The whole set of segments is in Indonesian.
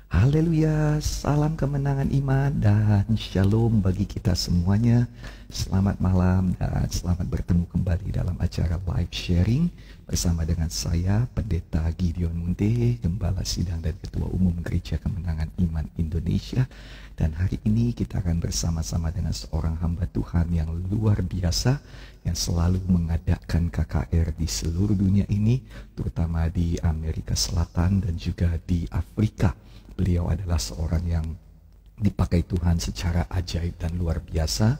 Haleluya, salam kemenangan iman dan shalom bagi kita semuanya. Selamat malam dan selamat bertemu kembali dalam acara live sharing bersama dengan saya, Pendeta Gideon Munte, Gembala Sidang dan Ketua Umum Gereja Kemenangan Iman Indonesia. Dan hari ini kita akan bersama-sama dengan seorang hamba Tuhan yang luar biasa yang selalu mengadakan KKR di seluruh dunia ini, terutama di Amerika Selatan dan juga di Afrika. Beliau adalah seorang yang dipakai Tuhan secara ajaib dan luar biasa.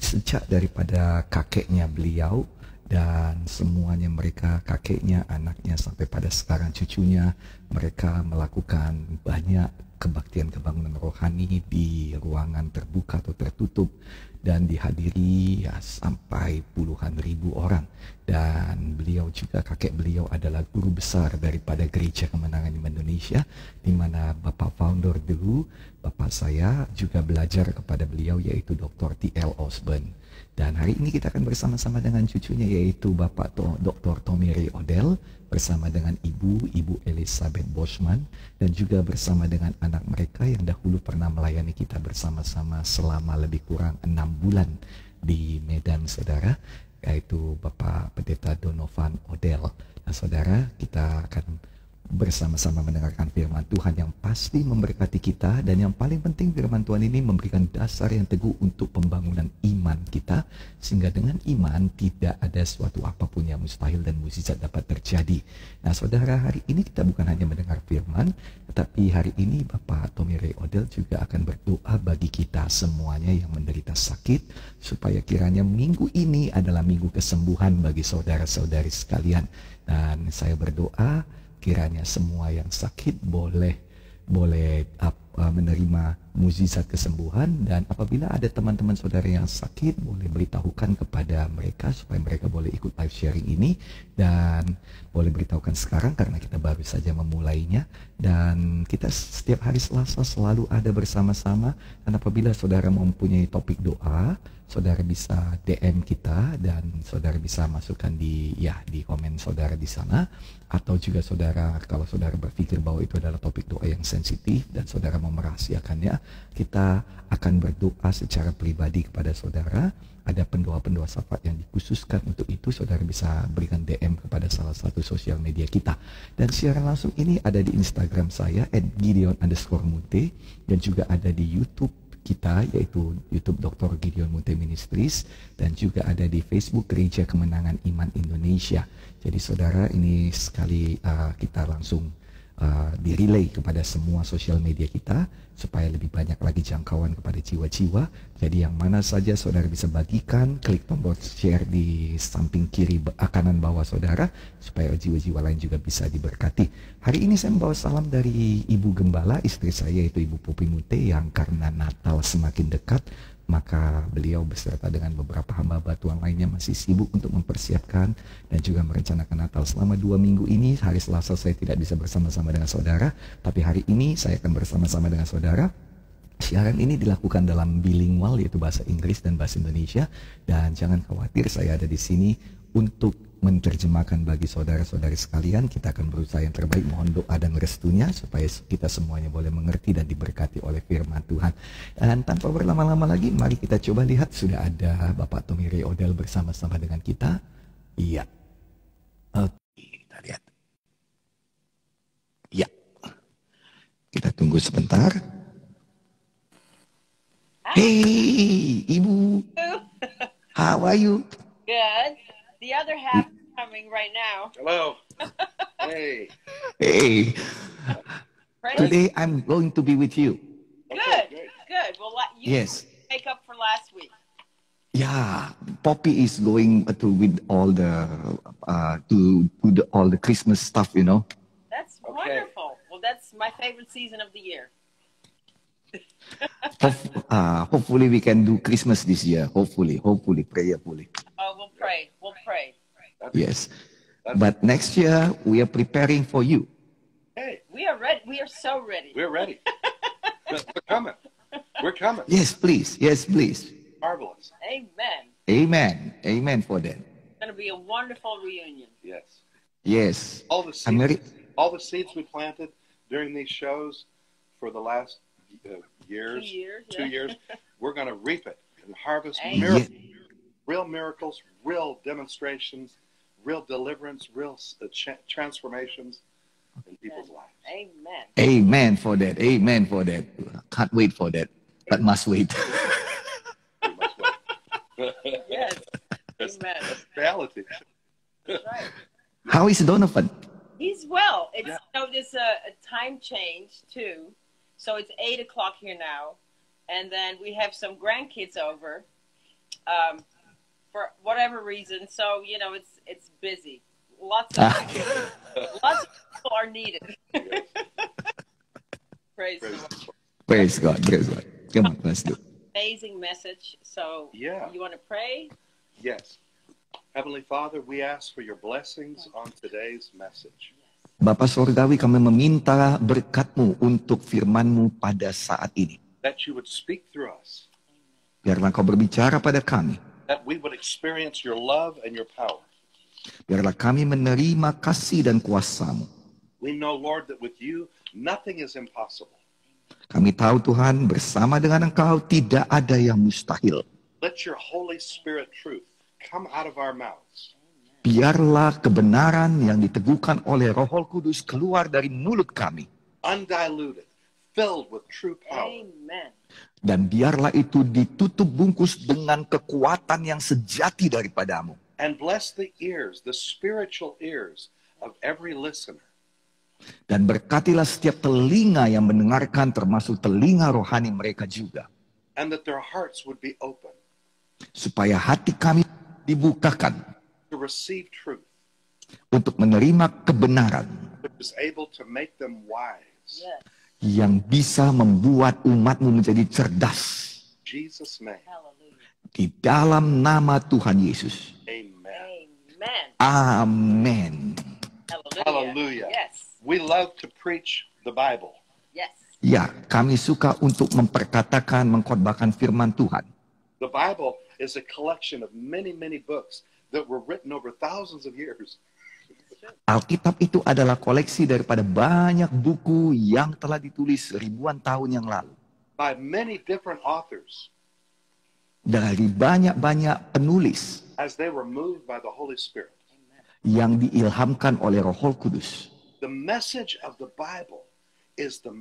Sejak daripada kakeknya beliau dan semuanya mereka, kakeknya, anaknya, sampai pada sekarang cucunya, mereka melakukan banyak kebaktian kebangunan rohani di ruangan terbuka atau tertutup dan dihadiri sampai puluhan ribu orang. Dan beliau juga, kakek beliau adalah guru besar daripada Gereja Kemenangan Iman Indonesia, di mana Bapak founder dulu, Bapak saya juga belajar kepada beliau, yaitu Dr. T.L. Osborne. Dan hari ini kita akan bersama-sama dengan cucunya, yaitu Bapak Dr. Tommy Ray Odell, bersama dengan Ibu Elizabeth Boschman, dan juga bersama dengan anak mereka yang dahulu pernah melayani kita bersama-sama selama lebih kurang 6 bulan di Medan, saudara, yaitu Bapak Pendeta Donovan Odell. Nah, saudara, kita akan bersama-sama mendengarkan firman Tuhan yang pasti memberkati kita, dan yang paling penting firman Tuhan ini memberikan dasar yang teguh untuk pembangunan iman kita, sehingga dengan iman tidak ada suatu apapun yang mustahil dan mukjizat dapat terjadi. Nah, saudara, hari ini kita bukan hanya mendengar firman, tetapi hari ini Bapak Tommy Ray Odell juga akan berdoa bagi kita semuanya yang menderita sakit, supaya kiranya minggu ini adalah minggu kesembuhan bagi saudara-saudari sekalian. Dan saya berdoa kiranya semua yang sakit boleh menerima mukjizat kesembuhan, dan apabila ada teman-teman saudara yang sakit, boleh beritahukan kepada mereka supaya mereka boleh ikut live sharing ini, dan boleh beritahukan sekarang karena kita baru saja memulainya. Dan kita setiap hari Selasa selalu ada bersama-sama, dan apabila saudara mempunyai topik doa, saudara bisa DM kita dan saudara bisa masukkan di komen saudara di sana. Atau juga saudara, kalau saudara berpikir bahwa itu adalah topik doa yang sensitif dan saudara mau merahasiakannya, kita akan berdoa secara pribadi kepada saudara. Ada pendoa-pendoa syafaat yang dikhususkan untuk itu, saudara bisa berikan DM kepada salah satu sosial media kita. Dan siaran langsung ini ada di Instagram saya @gideon_munte, dan juga ada di YouTube kita, yaitu YouTube Dr. Gideon Munte Ministries, dan juga ada di Facebook Gereja Kemenangan Iman Indonesia. Jadi saudara, ini sekali kita langsung direlay kepada semua sosial media kita supaya lebih banyak lagi jangkauan kepada jiwa-jiwa. Jadi yang mana saja saudara bisa bagikan, klik tombol share di samping kiri kanan bawah saudara supaya jiwa-jiwa lain juga bisa diberkati. Hari ini saya membawa salam dari Ibu Gembala, istri saya, yaitu Ibu Popi Munte, yang karena Natal semakin dekat, maka beliau beserta dengan beberapa hamba Tuhan lainnya masih sibuk untuk mempersiapkan dan juga merencanakan Natal. Selama 2 minggu ini, hari Selasa saya tidak bisa bersama-sama dengan saudara, tapi hari ini saya akan bersama-sama dengan saudara. Siaran ini dilakukan dalam bilingual, yaitu bahasa Inggris dan bahasa Indonesia, dan jangan khawatir, saya ada di sini untuk menerjemahkan bagi saudara-saudari sekalian. Kita akan berusaha yang terbaik, mohon doa dan restunya supaya kita semuanya boleh mengerti dan diberkati oleh firman Tuhan. Dan tanpa berlama-lama lagi, mari kita coba lihat, sudah ada Bapak Tommy Ray Odell bersama-sama dengan kita. Iya, oke, kita lihat. Iya, kita tunggu sebentar. Hey, Ibu, how are you? Good. The other half is coming right now. Hello. Hey. Hey, Praise today I'm going to be with you. Good. Good. Well, you Yes. make up for last week. Yeah, Poppy is going to with all the all the Christmas stuff, you know. That's wonderful. Well, that's my favorite season of the year. Hopefully we can do Christmas this year. Hopefully, prayerfully. Oh, we'll pray. We'll pray. Yes, but next year we are preparing for you. Hey, We are ready. We are so ready. we're ready. We're coming. We're coming. Yes, please. Yes, please. Marvelous. Amen. Amen. Amen for that. It's going to be a wonderful reunion. Yes. Yes. All the seeds, Ameri- all the seeds we planted during these shows for the last years, 2 years, we're going to reap it and harvest Amen. real miracles, real demonstrations, real deliverance, real transformations in people's lives. Amen. Amen for that. Amen for that. Can't wait for that, but must wait. We must wait. Yes. That's Amen. reality. That's right. How is Donovan? He's well. It's Yeah. there's a time change too, so it's 8 o'clock here now, and then we have some grandkids over, for whatever reason. So it's busy. Lots of people are needed. Yes. Praise Praise the Lord. the Lord. Praise God. Praise God. Come on, let's do it. Amazing message. So Yeah. you want to pray? Yes. Heavenly Father, we ask for your blessings on today's message. Bapa Sorgawi, kami meminta berkat-Mu untuk firman-Mu pada saat ini. That you would speak through us. Biarlah Kau berbicara pada kami. That we would experience your love and your power. Biarlah kami menerima kasih dan kuasa-Mu. We know, Lord, that with you, nothing is impossible. Kami tahu Tuhan, bersama dengan Engkau tidak ada yang mustahil. Let your Holy Spirit truth come out of our mouths. Biarlah kebenaran yang diteguhkan oleh Roh Kudus keluar dari mulut kami. Undiluted, filled with true power. Amen. Dan biarlah itu ditutup bungkus dengan kekuatan yang sejati daripadamu. And bless the ears, the spiritual ears of every listener. Dan berkatilah setiap telinga yang mendengarkan, termasuk telinga rohani mereka juga. And that their hearts would be open Supaya hati kami dibukakan to receive truth, untuk menerima kebenaran which is able to make them wise. Yes. yang bisa membuat umat-Mu menjadi cerdas. In Jesus' name, Hallelujah. Di dalam nama Tuhan Yesus. amen. Amen. Amin. Hallelujah. Hallelujah. Yes. We love to preach the Bible. Yes. Ya, kami suka untuk memperkatakan, mengkhotbahkan firman Tuhan. The Bible is a collection of many, many books that were written over thousands of years. Alkitab itu adalah koleksi daripada banyak buku yang telah ditulis ribuan tahun yang lalu. By many different authors Dari banyak-banyak penulis as they were moved by the Holy Spirit. yang diilhamkan oleh Roh Kudus. The message of the Bible is the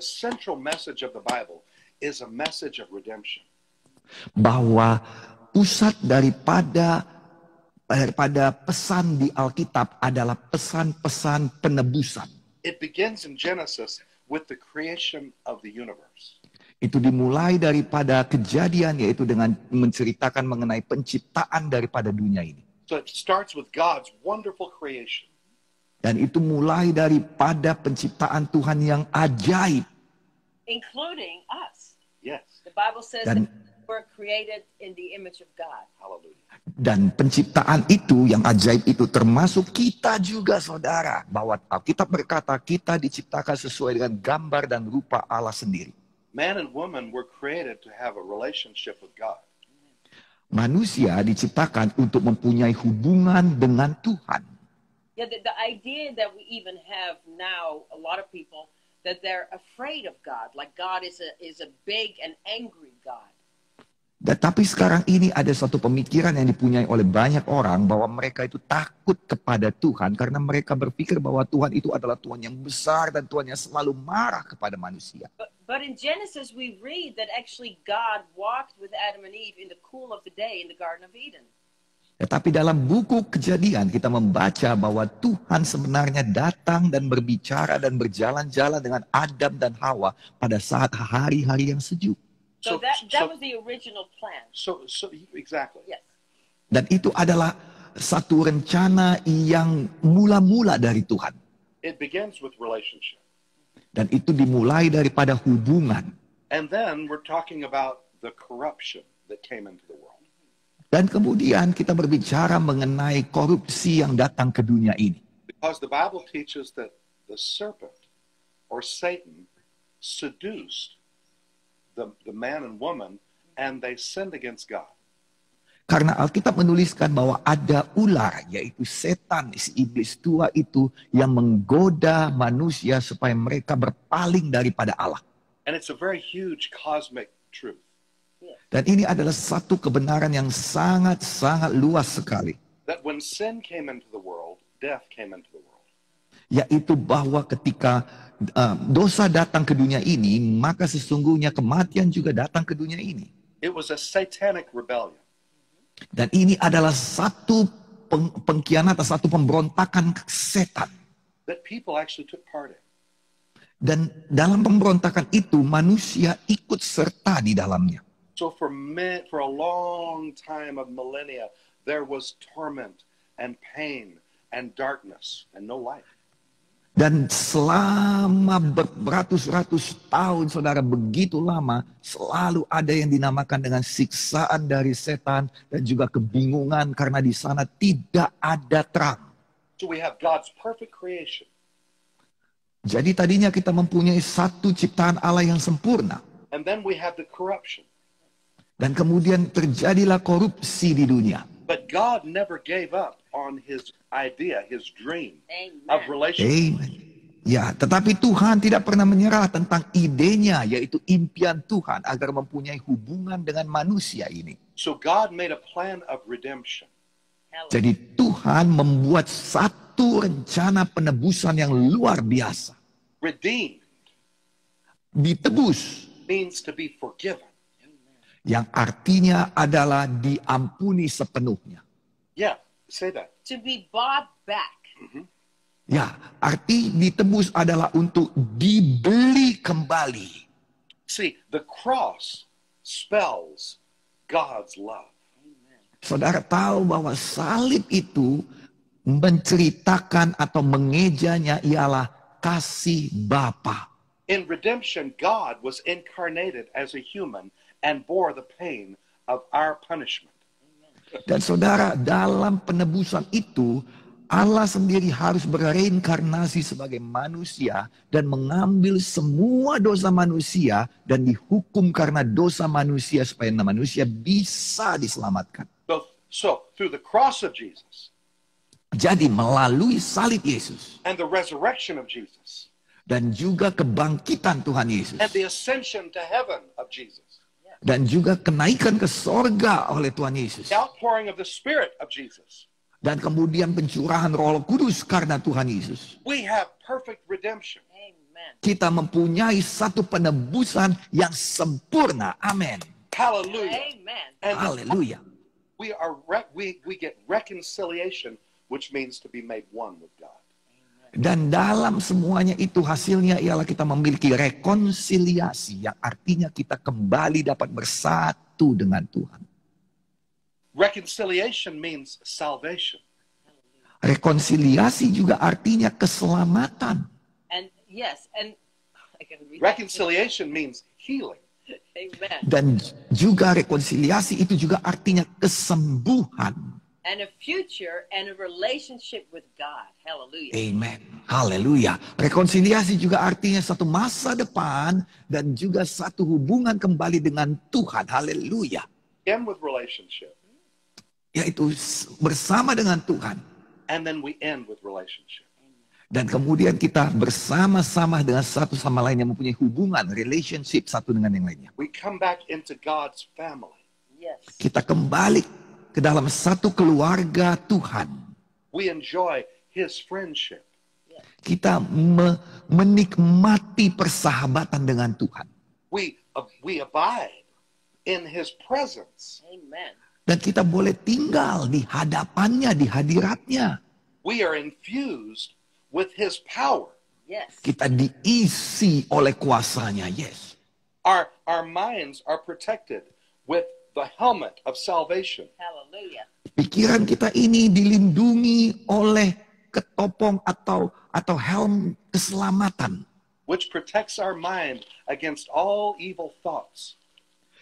central message of the Bible is a message of redemption. Bahwa pusat daripada pesan di Alkitab adalah pesan-pesan penebusan. It begins in Genesis with the creation of the universe. Itu dimulai daripada kejadian, yaitu dengan menceritakan mengenai penciptaan daripada dunia ini. So it starts with God's wonderful creation. Dan itu mulai daripada penciptaan Tuhan yang ajaib. Including us. Yes. The Bible says Dan- that we're created in the image of God. Hallelujah. Dan penciptaan itu, yang ajaib itu, termasuk kita juga, saudara. Bahwa Alkitab berkata kita diciptakan sesuai dengan gambar dan rupa Allah sendiri. Man and woman were created to have a relationship with God. Manusia diciptakan untuk mempunyai hubungan dengan Tuhan. Yeah, the idea that we even have now, a lot of people, that they're afraid of God, like God is a big and angry God. Tetapi sekarang ini ada satu pemikiran yang dipunyai oleh banyak orang bahwa mereka itu takut kepada Tuhan karena mereka berpikir bahwa Tuhan itu adalah Tuhan yang besar dan Tuhan yang selalu marah kepada manusia. But in Genesis, we read that actually God walked with Adam and Eve in the cool of the day in the Garden of Eden. Tetapi dalam buku Kejadian kita membaca bahwa Tuhan sebenarnya datang dan berbicara dan berjalan-jalan dengan Adam dan Hawa pada saat hari-hari yang sejuk. So that was the original plan. So exactly. Yes. Dan itu adalah satu rencana yang mula-mula dari Tuhan. It begins with relationship. Dan itu dimulai daripada hubungan. And then we're talking about the corruption that came into the world. Dan kemudian kita berbicara mengenai korupsi yang datang ke dunia ini. Because the Bible teaches that the serpent or Satan seduced the man and woman and they sinned against God. Karena Alkitab menuliskan bahwa ada ular, yaitu setan, si iblis tua itu yang menggoda manusia supaya mereka berpaling daripada Allah. And it's a very huge cosmic truth. Dan ini adalah satu kebenaran yang sangat-sangat luas sekali. That when sin came into the world, death came into the world. Yaitu bahwa ketika dosa datang ke dunia ini, maka sesungguhnya kematian juga datang ke dunia ini. It was a satanic rebellion. Dan ini adalah satu pengkhianatan, satu pemberontakan setan. That people actually took part in. Dan dalam pemberontakan itu manusia ikut serta di dalamnya. So for a long time of millennia, there was torment and pain and darkness and no light. Dan selama beratus-ratus tahun, saudara, begitu lama, selalu ada yang dinamakan dengan siksaan dari setan dan juga kebingungan karena di sana tidak ada terang. So we have God's perfect creation. Jadi tadinya kita mempunyai satu ciptaan Allah yang sempurna. And then we have the corruption. Dan kemudian terjadilah korupsi di dunia. But God never gave up on his idea, his dream Amen. of relationship. Amen. Ya, tetapi Tuhan tidak pernah menyerah tentang idenya, yaitu impian Tuhan agar mempunyai hubungan dengan manusia ini. So God made a plan of redemption. Jadi Tuhan membuat satu rencana penebusan yang luar biasa. Redeemed Ditebus, means to be forgiven. yang artinya adalah diampuni sepenuhnya. Yeah, say that. To be bought back. Ya, arti ditebus adalah untuk dibeli kembali. See, the cross spells God's love. Saudara tahu bahwa salib itu menceritakan atau mengejanya ialah kasih Bapa. In redemption, God was incarnated as a human and bore the pain of our punishment. Dan saudara, dalam penebusan itu, Allah sendiri harus bereinkarnasi sebagai manusia dan mengambil semua dosa manusia dan dihukum karena dosa manusia supaya manusia bisa diselamatkan. So through the cross of Jesus Jadi melalui salib Yesus and the resurrection of Jesus dan juga kebangkitan Tuhan Yesus and the ascension to heaven of Jesus, dan juga kenaikan ke sorga oleh Tuhan Yesus the outpouring of the Spirit of Jesus, dan kemudian pencurahan Roh Kudus karena Tuhan Yesus, we have perfect redemption. Amen. kita mempunyai satu penebusan yang sempurna. Amin. Hallelujah. Amen. And Haleluya. we get reconciliation, which means to be made one with God. Dan dalam semuanya itu hasilnya ialah kita memiliki rekonsiliasi yang artinya kita kembali dapat bersatu dengan Tuhan. Reconciliation means salvation. Rekonsiliasi juga artinya keselamatan. And yes, and I can read. Reconciliation means healing. Amen. Dan juga rekonsiliasi itu juga artinya kesembuhan. And a future and a relationship with God. Hallelujah. Amen. Haleluya. Rekonsiliasi juga artinya satu masa depan dan juga satu hubungan kembali dengan Tuhan. Haleluya. Begin with relationship, Yaitu bersama dengan Tuhan. and then we end with relationship. Dan kemudian kita bersama-sama dengan satu sama lain yang mempunyai hubungan, relationship satu dengan yang lainnya. We come back into God's family. Yes. Kita kembali ke dalam satu keluarga Tuhan. We enjoy His friendship. Kita menikmati persahabatan dengan Tuhan. We abide in His presence. Amen. Dan kita boleh tinggal di hadapannya, di hadiratnya. We are infused with His power. Yes. Kita diisi oleh kuasanya, yes. Our minds are protected with the helmet of salvation. Hallelujah. Pikiran kita ini dilindungi oleh ketopong atau helm keselamatan. Which protects our mind against all evil thoughts.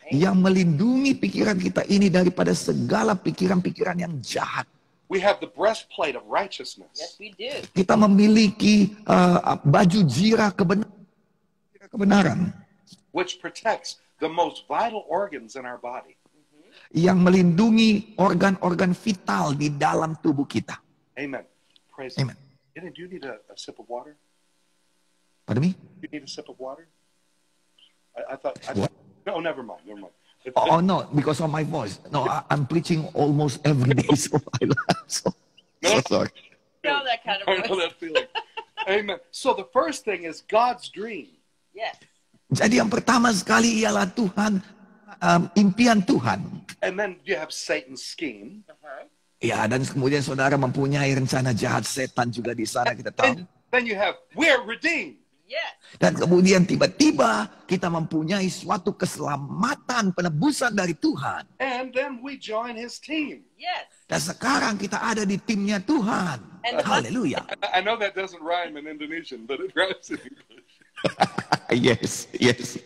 Yang melindungi pikiran kita ini daripada segala pikiran-pikiran yang jahat. We have the breastplate of righteousness. Yes, we do. Kita memiliki baju zirah kebenaran. Which protects the most vital organs in our body. yang melindungi organ-organ vital di dalam tubuh kita. Amen. Praise Amen. God. Do you need a sip of water? Pardon me? Do you need a sip of water? I thought. What? No, never mind. Never mind. Oh no, because of my voice. No, I'm preaching almost every day, so so sorry. You know that kind of I know voice. that feeling. Amen. So the first thing is God's dream. Yes. Jadi yang pertama sekali ialah Tuhan, impian Tuhan. And then you have Satan's scheme. Ya, dan kemudian saudara mempunyai rencana jahat setan juga di sana, kita tahu. Then you have, we're redeemed. Yes. Dan kemudian tiba-tiba kita mempunyai suatu keselamatan, penebusan dari Tuhan. And then we join his team. Yes. Dan sekarang kita ada di timnya Tuhan. And- Haleluya. I know that doesn't rhyme in Indonesian, but it rhymes in English. Yes, yes.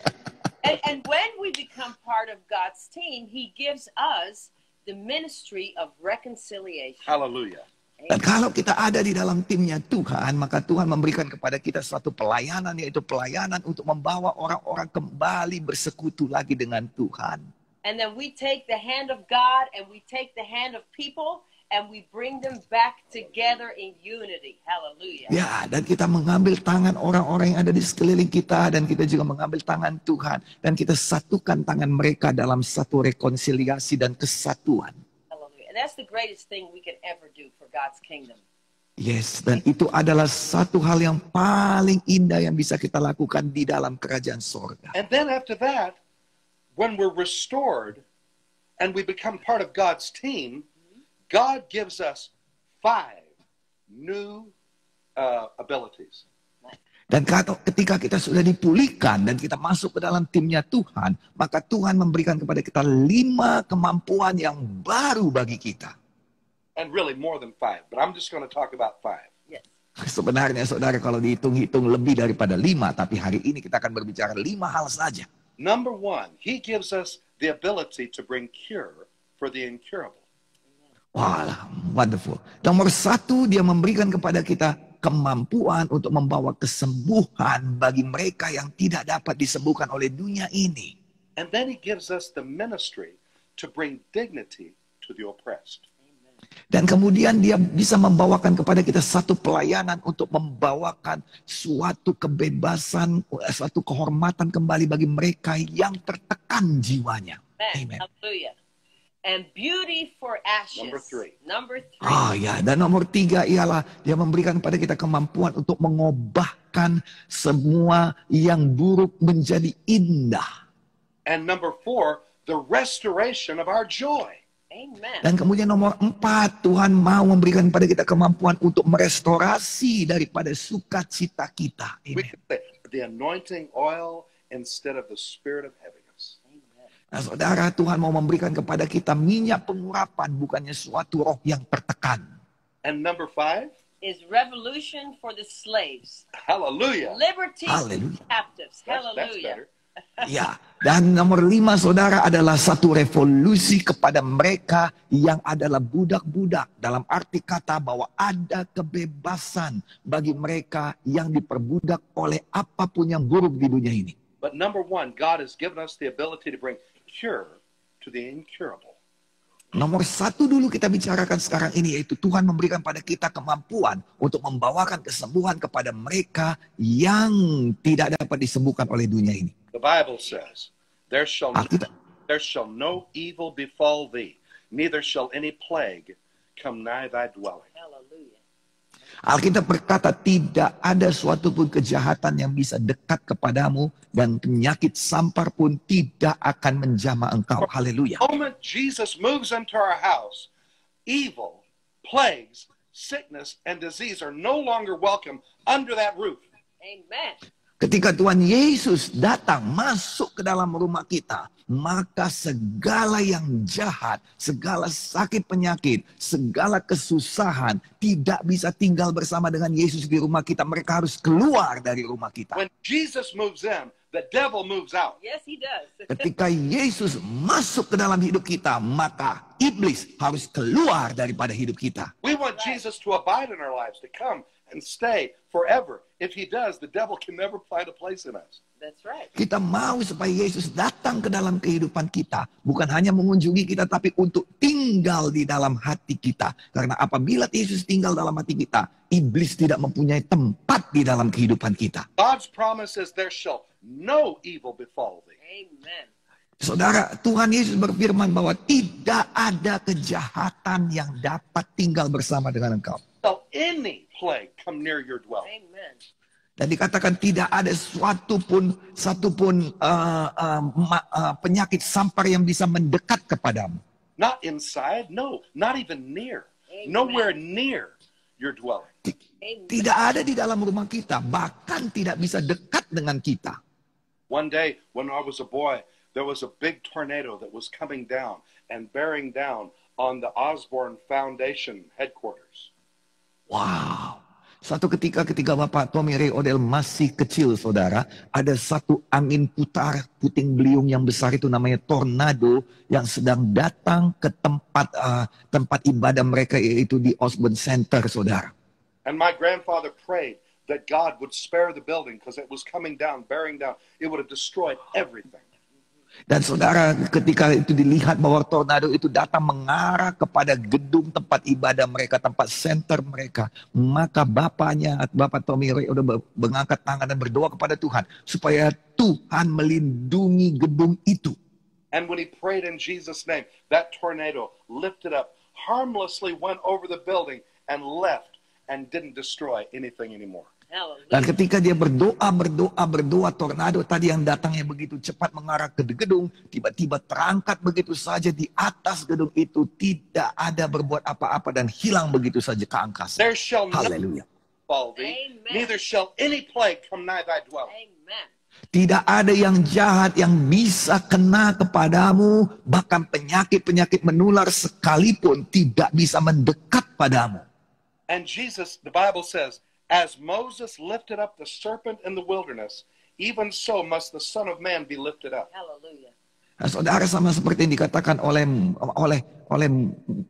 And when we become part of God's team, he gives us the ministry of reconciliation. Hallelujah. Dan kalau kita ada di dalam timnya Tuhan, maka Tuhan memberikan kepada kita suatu pelayanan, yaitu pelayanan untuk membawa orang-orang kembali bersekutu lagi dengan Tuhan. And then we take the hand of God and we take the hand of people and we bring them back together in unity. Hallelujah. Ya, dan kita mengambil tangan orang-orang yang ada di sekeliling kita, dan kita juga mengambil tangan Tuhan, dan kita satukan tangan mereka dalam satu rekonsiliasi dan kesatuan. Hallelujah. And that's the greatest thing we can ever do for God's kingdom. Yes, dan itu adalah satu hal yang paling indah yang bisa kita lakukan di dalam kerajaan sorga. And then after that, when we're restored and we become part of God's team, God gives us 5 new abilities. Dan ketika kita sudah dipulihkan dan kita masuk ke dalam timnya Tuhan, maka Tuhan memberikan kepada kita 5 kemampuan yang baru bagi kita. And really more than 5, but I'm just going to talk about 5. Yes. Sebenarnya saudara, kalau dihitung-hitung lebih daripada 5, tapi hari ini kita akan berbicara 5 hal saja. Number 1, he gives us the ability to bring cure for the incurable. Wah, wonderful. Nomor 1, dia memberikan kepada kita kemampuan untuk membawa kesembuhan bagi mereka yang tidak dapat disembuhkan oleh dunia ini. And then he gives us the ministry to bring dignity to the oppressed. Dan kemudian dia bisa membawakan kepada kita satu pelayanan untuk membawakan suatu kebebasan, suatu kehormatan kembali bagi mereka yang tertekan jiwanya. Amen. Amen. Hallelujah. And beauty for ashes. Number 3. Number 3. Ah ya, dan nomor 3 ialah dia memberikan kepada kita kemampuan untuk mengubahkan semua yang buruk menjadi indah. And number 4, the restoration of our joy. Amen. Dan kemudian nomor 4, Tuhan mau memberikan kepada kita kemampuan untuk merestorasi daripada sukacita kita. We Amen. can say the anointing oil instead of the spirit of heaviness. Nah saudara, Tuhan mau memberikan kepada kita minyak pengurapan, bukannya suatu roh yang tertekan. And number 5, Is revolution for the slaves. hallelujah. Liberty for the Hallelujah. captives. That's Hallelujah. better. Ya, dan nomor 5 saudara adalah satu revolusi kepada mereka yang adalah budak-budak. Dalam arti kata bahwa ada kebebasan bagi mereka yang diperbudak oleh apapun yang buruk di dunia ini. But number 1, God has given us the ability to bring cure to the incurable. Nomor 1 dulu kita bicarakan sekarang ini, yaitu Tuhan memberikan pada kita kemampuan untuk membawakan kesembuhan kepada mereka yang tidak dapat disembuhkan oleh dunia ini. The Bible says, there shall Alkitab, no evil befall thee, neither shall any plague come nigh thy dwelling. Hallelujah. Alkitab berkata tidak ada suatu pun kejahatan yang bisa dekat kepadamu, dan penyakit sampar pun tidak akan menjamah engkau. Haleluya. The moment Jesus moves into our house, evil, plagues, sickness, and disease are no longer welcome under that roof. Amen. Ketika Tuhan Yesus datang masuk ke dalam rumah kita, maka segala yang jahat, segala sakit penyakit, segala kesusahan tidak bisa tinggal bersama dengan Yesus di rumah kita. Mereka harus keluar dari rumah kita. When Jesus moves in, the devil moves out. Yes, he does. Ketika Yesus masuk ke dalam hidup kita, maka iblis harus keluar daripada hidup kita. We want Jesus to abide in our lives, to come and stay forever. If he does, the devil can never find a place in us. That's right. Kita mau supaya Yesus datang ke dalam kehidupan kita. Bukan hanya mengunjungi kita, tapi untuk tinggal di dalam hati kita. Karena apabila Yesus tinggal dalam hati kita, iblis tidak mempunyai tempat di dalam kehidupan kita. God's promise is there shall no evil befall thee. Amen. Saudara, Tuhan Yesus berfirman bahwa tidak ada kejahatan yang dapat tinggal bersama dengan engkau. Shall any plague come near your dwelling. Amen. Dan dikatakan tidak ada satu pun penyakit sampar yang bisa mendekat kepadamu. Not inside, no, not even near. Amen. Nowhere near your dwelling. Amen. Tidak ada di dalam rumah kita, bahkan tidak bisa dekat dengan kita. One day when I was a boy, there was a big tornado that was coming down and bearing down on the Osborne Foundation headquarters. Wow. Suatu ketika Bapak Tommy Ray Odell masih kecil, saudara, ada satu angin puting beliung yang besar itu namanya tornado yang sedang datang ke tempat ibadah mereka, yaitu di Osborne Center, saudara. And my grandfather prayed that God would spare the building because it was coming down, bearing down. It would have destroyed everything. Dan saudara, ketika itu dilihat bahwa tornado itu datang mengarah kepada gedung tempat ibadah mereka, tempat center mereka, maka Bapak Tommy Ray udah mengangkat tangan dan berdoa kepada Tuhan supaya Tuhan melindungi gedung itu. And when he prayed in Jesus' name, that tornado lifted up, harmlessly went over the building and left and didn't destroy anything anymore. Hallelujah. Dan ketika dia berdoa, tornado tadi yang datangnya begitu cepat mengarah ke gedung, tiba-tiba terangkat begitu saja di atas gedung itu, tidak ada berbuat apa-apa dan hilang begitu saja ke angkasa. There shall not Haleluya. fall thee, Amen. neither shall any plague come nigh thy dwelling. Amen. Tidak ada yang jahat yang bisa kena kepadamu, bahkan penyakit-penyakit menular sekalipun tidak bisa mendekat padamu. And Jesus, the Bible says, as Moses lifted up the serpent in the wilderness, even so must the Son of Man be lifted up. Hallelujah. Nah, saudara, sama seperti yang dikatakan oleh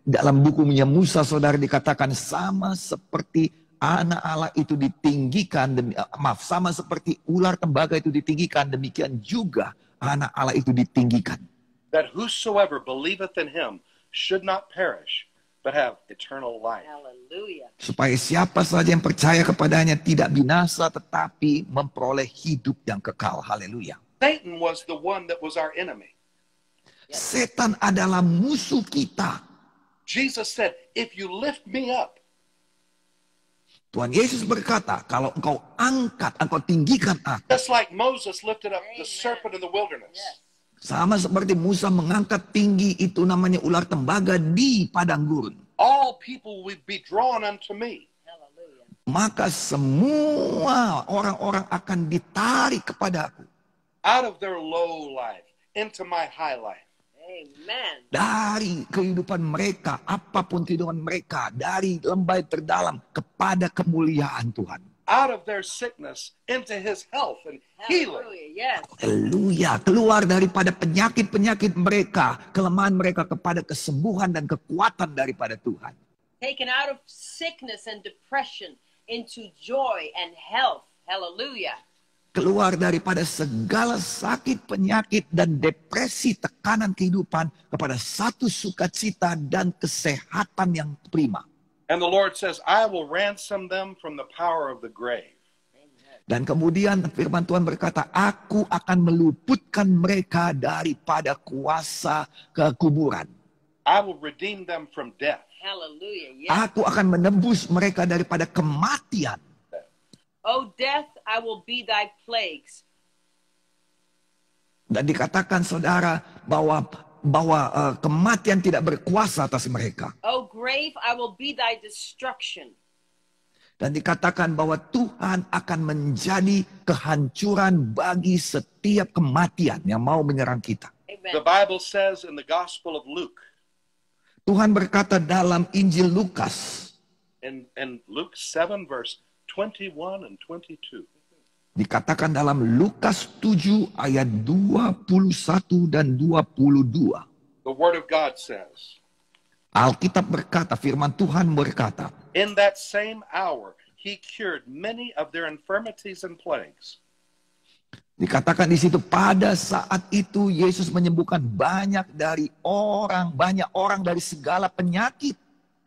dalam bukunya Musa, saudara, dikatakan sama seperti anak Allah itu ditinggikan, sama seperti ular tembaga itu ditinggikan, demikian juga anak Allah itu ditinggikan. That whosoever believeth in him should not perish, but have eternal life. Hallelujah. Supaya siapa saja yang percaya kepadanya tidak binasa, tetapi memperoleh hidup yang kekal. Haleluya. Satan was the one that was our enemy. Setan adalah musuh kita. Jesus said, if you lift me up, Tuhan Yesus berkata, kalau engkau tinggikan aku. just like Moses lifted up the Amen. serpent in the wilderness. Yes. Sama seperti Musa mengangkat tinggi itu namanya ular tembaga di padang gurun. All people will be drawn unto me. Hallelujah. Maka semua orang-orang akan ditarik kepadaku. Out of their low life into my high life. Amen. Dari kehidupan mereka, apapun kehidupan mereka, dari lembah terdalam kepada kemuliaan Tuhan. Out of their sickness into his health and healing. Hallelujah. Yes. Haleluya, keluar daripada penyakit-penyakit mereka, kelemahan mereka kepada kesembuhan dan kekuatan daripada Tuhan. Taken out of sickness and depression into joy and health. Hallelujah. Keluar daripada segala sakit, penyakit, dan depresi, tekanan kehidupan kepada satu sukacita dan kesehatan yang prima. And the Lord says, I will ransom them from the power of the grave. Dan kemudian firman Tuhan berkata, aku akan meluputkan mereka daripada kuasa kekuburan. I will redeem them from death. Hallelujah. Yes. Aku akan menebus mereka daripada kematian. O death, I will be thy plagues. Dan dikatakan saudara bahwa kematian tidak berkuasa atas mereka. O grave, I will be thy destruction. Dan dikatakan bahwa Tuhan akan menjadi kehancuran bagi setiap kematian yang mau menyerang kita. Amen. The Bible says in the Gospel of Luke, Tuhan berkata dalam Injil Lukas, in Luke 7, verse 21 and 22. dikatakan dalam Lukas 7 ayat 21 dan 22. The Word of God says, Alkitab berkata, firman Tuhan berkata, in that same hour he cured many of their infirmities and plagues. Dikatakan di situ pada saat itu Yesus menyembuhkan banyak orang dari segala penyakit.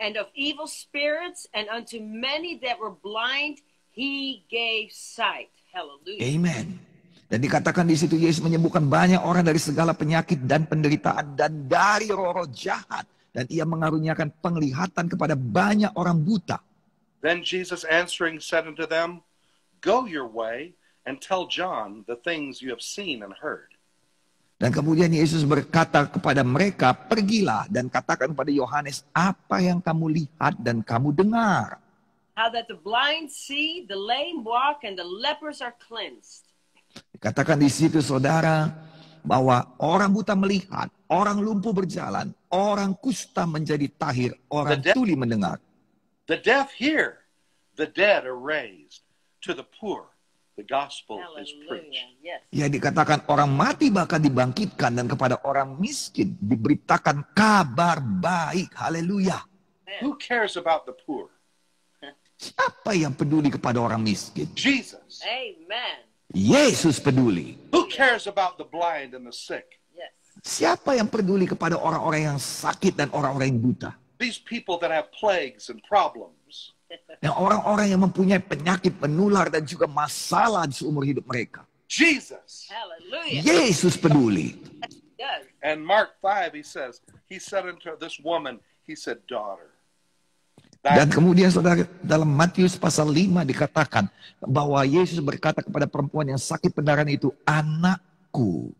And of evil spirits, and unto many that were blind, he gave sight. Hallelujah. Amen. Dan dikatakan di situ Yesus menyembuhkan banyak orang dari segala penyakit dan penderitaan dan dari roh-roh jahat. Dan ia mengaruniakan penglihatan kepada banyak orang buta. Then Jesus answering said unto them, Go your way, and tell John the things you have seen and heard. Dan kemudian Yesus berkata kepada mereka, pergilah dan katakan kepada Yohanes apa yang kamu lihat dan kamu dengar. How that the blind see, the lame walk, and the lepers are cleansed. Dikatakan di situ saudara bahwa orang buta melihat, orang lumpuh berjalan, orang kusta menjadi tahir, orang tuli mendengar. The deaf hear, the dead are raised, to the poor the gospel is preached. Hallelujah. Yes. Ya dikatakan orang mati bahkan dibangkitkan dan kepada orang miskin diberitakan kabar baik. Haleluya. Who cares about the poor? Siapa yang peduli kepada orang miskin? Jesus. Amen. Yesus peduli. Who cares about the blind and the sick? Yes. Siapa yang peduli kepada orang-orang yang sakit dan orang-orang yang buta? These people that have plagues and problems. Yang orang-orang yang mempunyai penyakit menular dan juga masalah di seumur hidup mereka. Jesus. Hallelujah. Yesus peduli. Yes. And Mark 5, he said unto this woman, he said, daughter. Dan kemudian saudara dalam Matius pasal 5 dikatakan bahwa Yesus berkata kepada perempuan yang sakit pendarahan itu, anakku.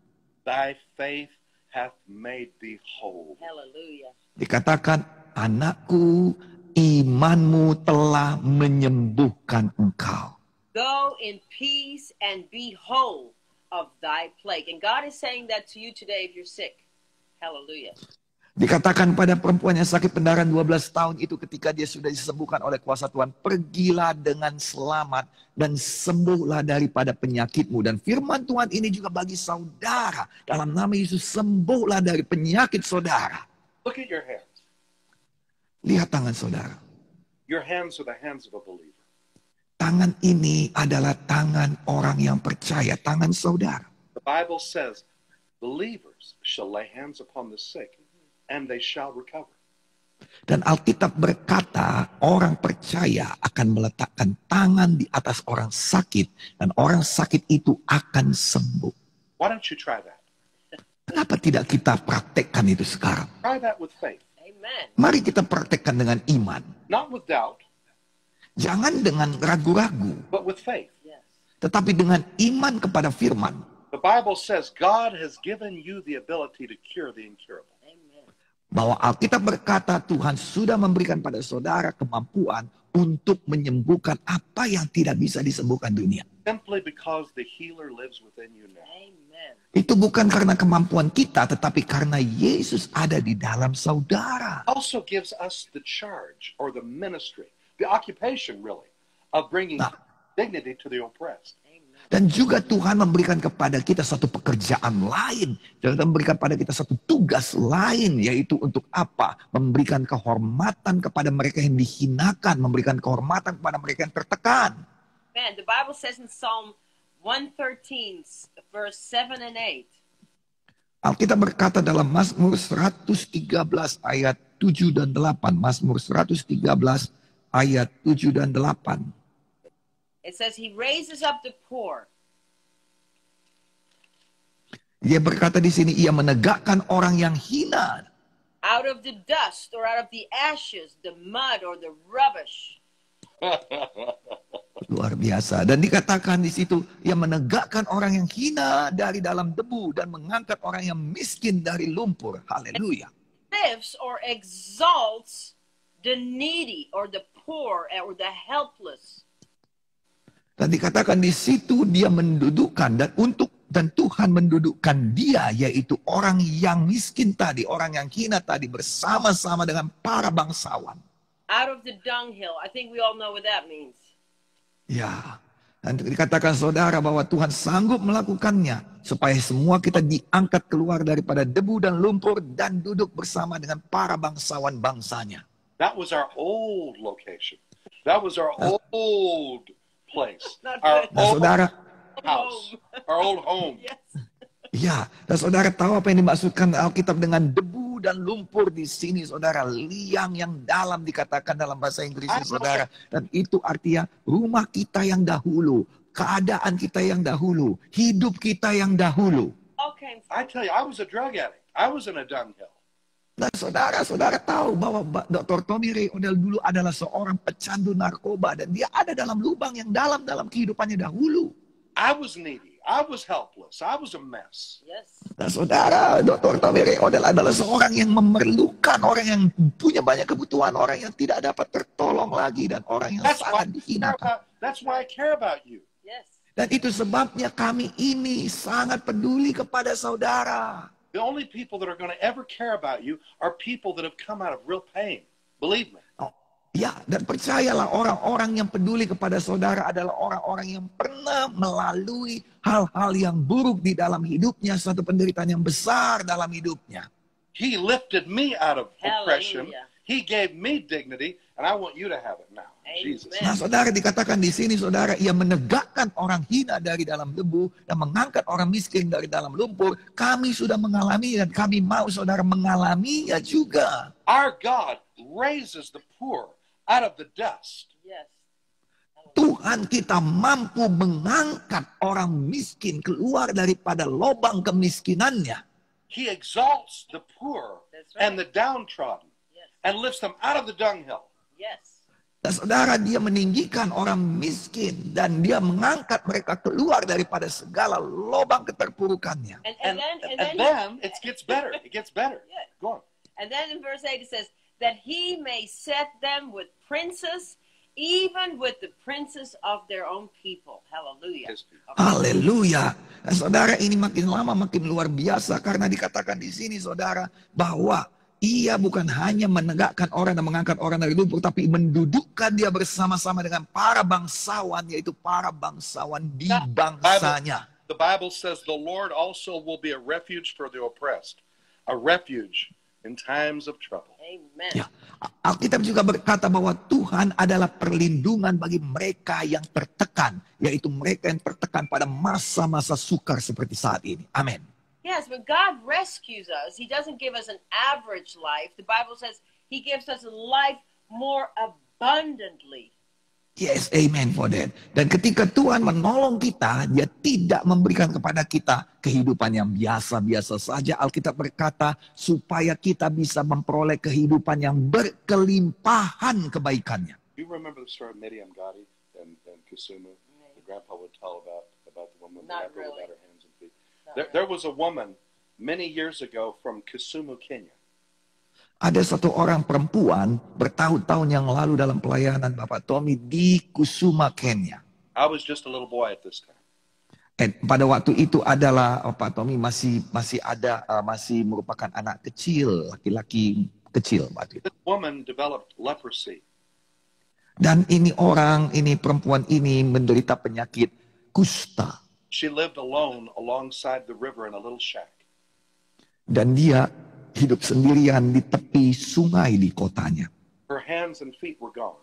Thy faith hath made thee whole. Hallelujah. Dikatakan, anakku, imanmu telah menyembuhkan engkau. Go in peace and be whole of thy plague. And God is saying that to you today if you're sick. Hallelujah. Dikatakan pada perempuan yang sakit pendarahan 12 tahun itu ketika dia sudah disembuhkan oleh kuasa Tuhan, pergilah dengan selamat dan sembuhlah daripada penyakitmu. Dan firman Tuhan ini juga bagi saudara. Dalam nama Yesus, sembuhlah dari penyakit saudara. Look at your hands. Lihat tangan saudara. Your hands are the hands of a believer. Tangan ini adalah tangan orang yang percaya, tangan saudara. The Bible says, believers shall lay hands upon the sick, and they shall recover. Dan Alkitab berkata, orang percaya akan meletakkan tangan di atas orang sakit, dan orang sakit itu akan sembuh. Why don't you try that? Kenapa tidak kita praktekkan itu sekarang? Try that with faith. Amen. Mari kita praktekkan dengan iman. Not with doubt, Jangan dengan ragu-ragu, but with faith. Yes. tetapi dengan iman kepada firman. The Bible says God has given you the ability to cure the incurable. Amen. Bahwa Alkitab berkata Tuhan sudah memberikan pada saudara kemampuan untuk menyembuhkan apa yang tidak bisa disembuhkan dunia. Simply because the healer lives within you now. Amen. Itu bukan karena kemampuan kita, tetapi karena Yesus ada di dalam saudara. Also gives us the charge or the ministry, the occupation really, of bringing dignity to the oppressed. Dan juga Tuhan memberikan kepada kita satu pekerjaan lain. Dan memberikan kepada kita satu tugas lain. Yaitu untuk apa? Memberikan kehormatan kepada mereka yang dihinakan. Memberikan kehormatan kepada mereka yang tertekan. Man, the Bible says in Psalm 113, verse 7 and 8. Alkitab berkata dalam Mazmur 113 ayat 7 dan 8. Mazmur 113 ayat 7 dan 8. It says he raises up the poor. Dia berkata di sini, ia menegakkan orang yang hina. Out of the dust or out of the ashes, the mud or the rubbish. Luar biasa. Dan dikatakan di situ, ia menegakkan orang yang hina dari dalam debu dan mengangkat orang yang miskin dari lumpur. Haleluya. Lifts or exalts the needy or the poor or the helpless. Dan dikatakan di situ dia mendudukkan dan Tuhan mendudukkan dia, yaitu orang yang miskin tadi, orang yang hina tadi bersama-sama dengan para bangsawan. Out of the dunghill. I think we all know what that means. Ya, dan dikatakan saudara bahwa Tuhan sanggup melakukannya supaya semua kita diangkat keluar daripada debu dan lumpur dan duduk bersama dengan para bangsawan bangsanya. That was our old location. That was our old place, Not our good. Nah, old saudara, house, our old home. Yes. ya, dan saudara tahu apa yang dimaksudkan Alkitab dengan debu dan lumpur di sini, saudara. Liang yang dalam dikatakan dalam bahasa Inggrisnya, saudara. Dan itu artinya rumah kita yang dahulu, keadaan kita yang dahulu, hidup kita yang dahulu. Okay. I tell you, I was a drug addict. I was in a dunghill. Dan saudara tahu bahwa Dr. Tommy Ray O'Dell dulu adalah seorang pecandu narkoba. Dan dia ada dalam lubang yang dalam kehidupannya dahulu. I was needy. I was helpless. I was a mess. Yes. Dan saudara, Dr. Tommy Ray O'Dell adalah seorang yang memerlukan, orang yang punya banyak kebutuhan, orang yang tidak dapat tertolong lagi, dan orang yang sangat dihinakan. That's why I care about you. Yes. Dan itu sebabnya kami ini sangat peduli kepada saudara. The only people that are going to ever care about you are people that have come out of real pain. Believe me. Ya, dan percayalah, orang-orang yang peduli kepada saudara adalah orang-orang yang pernah melalui hal-hal yang buruk di dalam hidupnya, suatu penderitaan yang besar dalam hidupnya. He lifted me out of oppression. Hallelujah. He gave me dignity, and I want you to have it now. Amen. Jesus. Nah, saudara, dikatakan di sini, saudara, ia menegakkan orang hina dari dalam debu dan mengangkat orang miskin dari dalam lumpur. Kami sudah mengalami dan kami mau saudara mengalaminya juga. Our God raises the poor out of the dust. Yes. Tuhan kita mampu mengangkat orang miskin keluar daripada lubang kemiskinannya. He exalts the poor That's right. and the downtrodden Yes. and lifts them out of the dunghill. Yes. Dan saudara, dia meninggikan orang miskin dan dia mengangkat mereka keluar daripada segala lubang keterpurukannya. And And then it gets better. It gets better. Yeah. Go on. And then in verse 8 it says, that he may set them with princes, even with the princes of their own people. Hallelujah. His people. Haleluya. Dan saudara, ini makin lama makin luar biasa karena dikatakan di sini, saudara, bahwa ia bukan hanya menegakkan orang dan mengangkat orang dari lumpur, tapi mendudukkan dia bersama-sama dengan para bangsawan, yaitu para bangsawan di bangsanya. The Bible says the Lord also will be a refuge for the oppressed, a refuge in times of trouble. Amen. Ya, Alkitab juga berkata bahwa Tuhan adalah perlindungan bagi mereka yang tertekan, yaitu mereka yang tertekan pada masa-masa sukar seperti saat ini. Amin. Yes, when God rescues us, he doesn't give us an average life. The Bible says he gives us a life more abundantly. Yes, amen for that. Dan ketika Tuhan menolong kita, dia tidak memberikan kepada kita kehidupan yang biasa-biasa saja. Alkitab berkata supaya kita bisa memperoleh kehidupan yang berkelimpahan kebaikannya. Do you remember the story of Miriam Gotti and Kusumu? The grandpa would tell about the woman Not who really. without her hands and feet. Not There was a woman many years ago from Kisumu, Kenya. Ada satu orang perempuan bertahun-tahun yang lalu dalam pelayanan Bapak Tommy di Kusuma, Kenya. I was just a little boy at this time. Pada waktu itu adalah Pak Tommy masih merupakan anak kecil, laki-laki kecil waktu itu. This woman developed leprosy. Dan perempuan ini menderita penyakit kusta. She lived alone alongside the river in a little shack. Dan dia hidup sendirian di tepi sungai di kotanya. Her hands and feet were gone.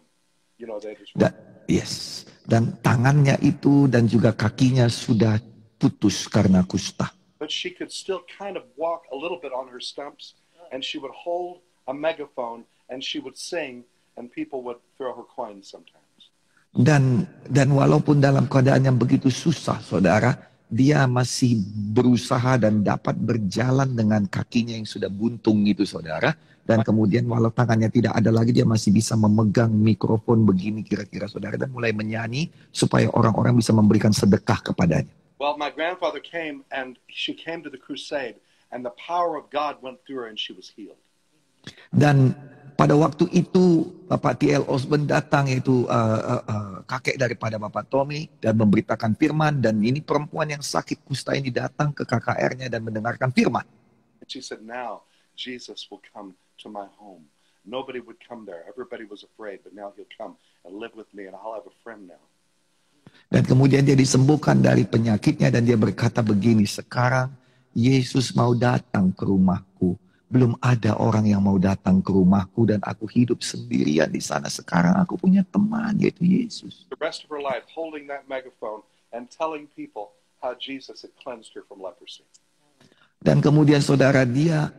You know, they just Dan tangannya itu dan juga kakinya sudah putus karena kusta. but she could still kind of walk a little bit on her stumps, and she would hold a megaphone and she would sing, and people would throw her coins sometimes. Dan walaupun dalam keadaan yang begitu susah, saudara, dia masih berusaha dan dapat berjalan dengan kakinya yang sudah buntung itu, saudara. Dan kemudian walau tangannya tidak ada lagi, dia masih bisa memegang mikrofon begini kira-kira, saudara. Dan mulai menyanyi supaya orang-orang bisa memberikan sedekah kepadanya. Well, my grandfather came, and she came to the crusade, and the power of God went through her, and she was healed. Dan pada waktu itu Bapak T.L. Osborne datang, yaitu kakek daripada Bapak Tommy, dan memberitakan firman. Dan ini perempuan yang sakit kusta ini datang ke KKR-nya dan mendengarkan firman. And she said, now Jesus will come to my home. Nobody would come there. Everybody was afraid, but now he'll come and live with me, and I'll have a friend now. Dan kemudian dia disembuhkan dari penyakitnya dan dia berkata begini, sekarang Yesus mau datang ke rumahku, belum ada orang yang mau datang ke rumahku dan aku hidup sendirian di sana. Sekarang aku punya teman, yaitu Yesus. The rest of her life holding that megaphone and telling people how Jesus had cleansed her from leprosy. Dan kemudian saudara, dia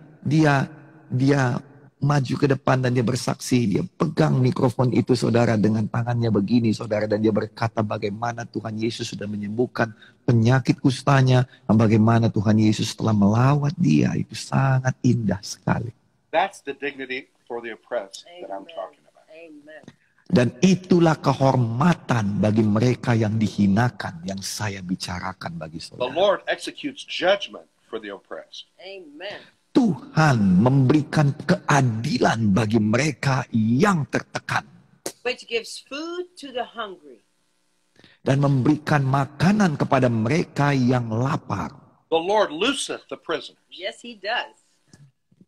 maju ke depan dan dia bersaksi. Dia pegang mikrofon itu saudara dengan tangannya begini saudara. Dan dia berkata bagaimana Tuhan Yesus sudah menyembuhkan penyakit kustanya. Dan bagaimana Tuhan Yesus telah melawat dia. Itu sangat indah sekali. That's the dignity for the oppressed that I'm talking about. Amen. Dan itulah kehormatan bagi mereka yang dihinakan. Yang saya bicarakan bagi The saudara. Lord executes judgment for the oppressed. Amen. Tuhan memberikan keadilan bagi mereka yang tertekan. Which gives food to the hungry. Dan memberikan makanan kepada mereka yang lapar. The Lord looseth the prisoners. Yes, he does.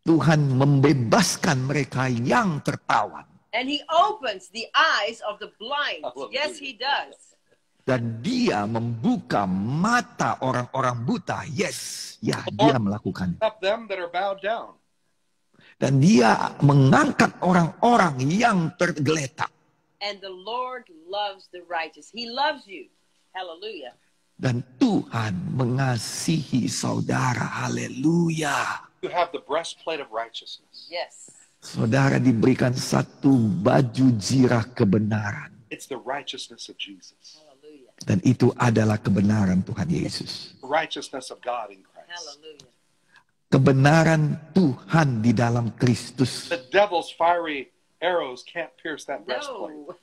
Tuhan membebaskan mereka yang tertawan. And he opens the eyes of the blind. Hallelujah. Yes, he does. Dan dia membuka mata orang-orang buta. Yes, ya dia melakukan. Up them that are bowed down. Dan dia mengangkat orang-orang yang tergeletak. And the Lord loves the righteous. He loves you. Hallelujah. Dan Tuhan mengasihi saudara. Haleluya. You have the breastplate of righteousness. Yes. Saudara diberikan satu baju zirah kebenaran. It's the righteousness of Jesus. Hallelujah. Dan itu adalah kebenaran Tuhan Yesus. The righteousness of God in Christ. Hallelujah. Kebenaran Tuhan di dalam Kristus. The devil's fiery arrows can't pierce that breastplate. No.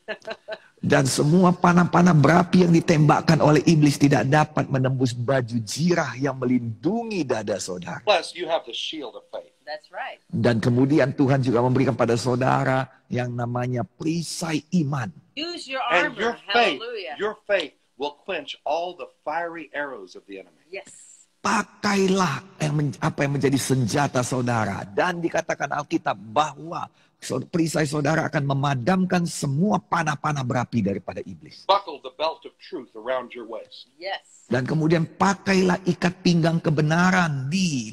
Dan semua panah-panah berapi yang ditembakkan oleh iblis tidak dapat menembus baju zirah yang melindungi dada saudara. Plus, you have the shield of faith. That's right. Dan kemudian Tuhan juga memberikan pada saudara yang namanya perisai iman. Use your And armor. Hallelujah. your faith will quench all the fiery arrows of the enemy. Yes. Pakailah apa yang menjadi senjata saudara. Dan dikatakan Alkitab bahwa perisai saudara akan memadamkan semua panah-panah berapi daripada iblis. Buckle the belt of truth around your waist. Yes. Dan kemudian pakailah ikat pinggang kebenaran di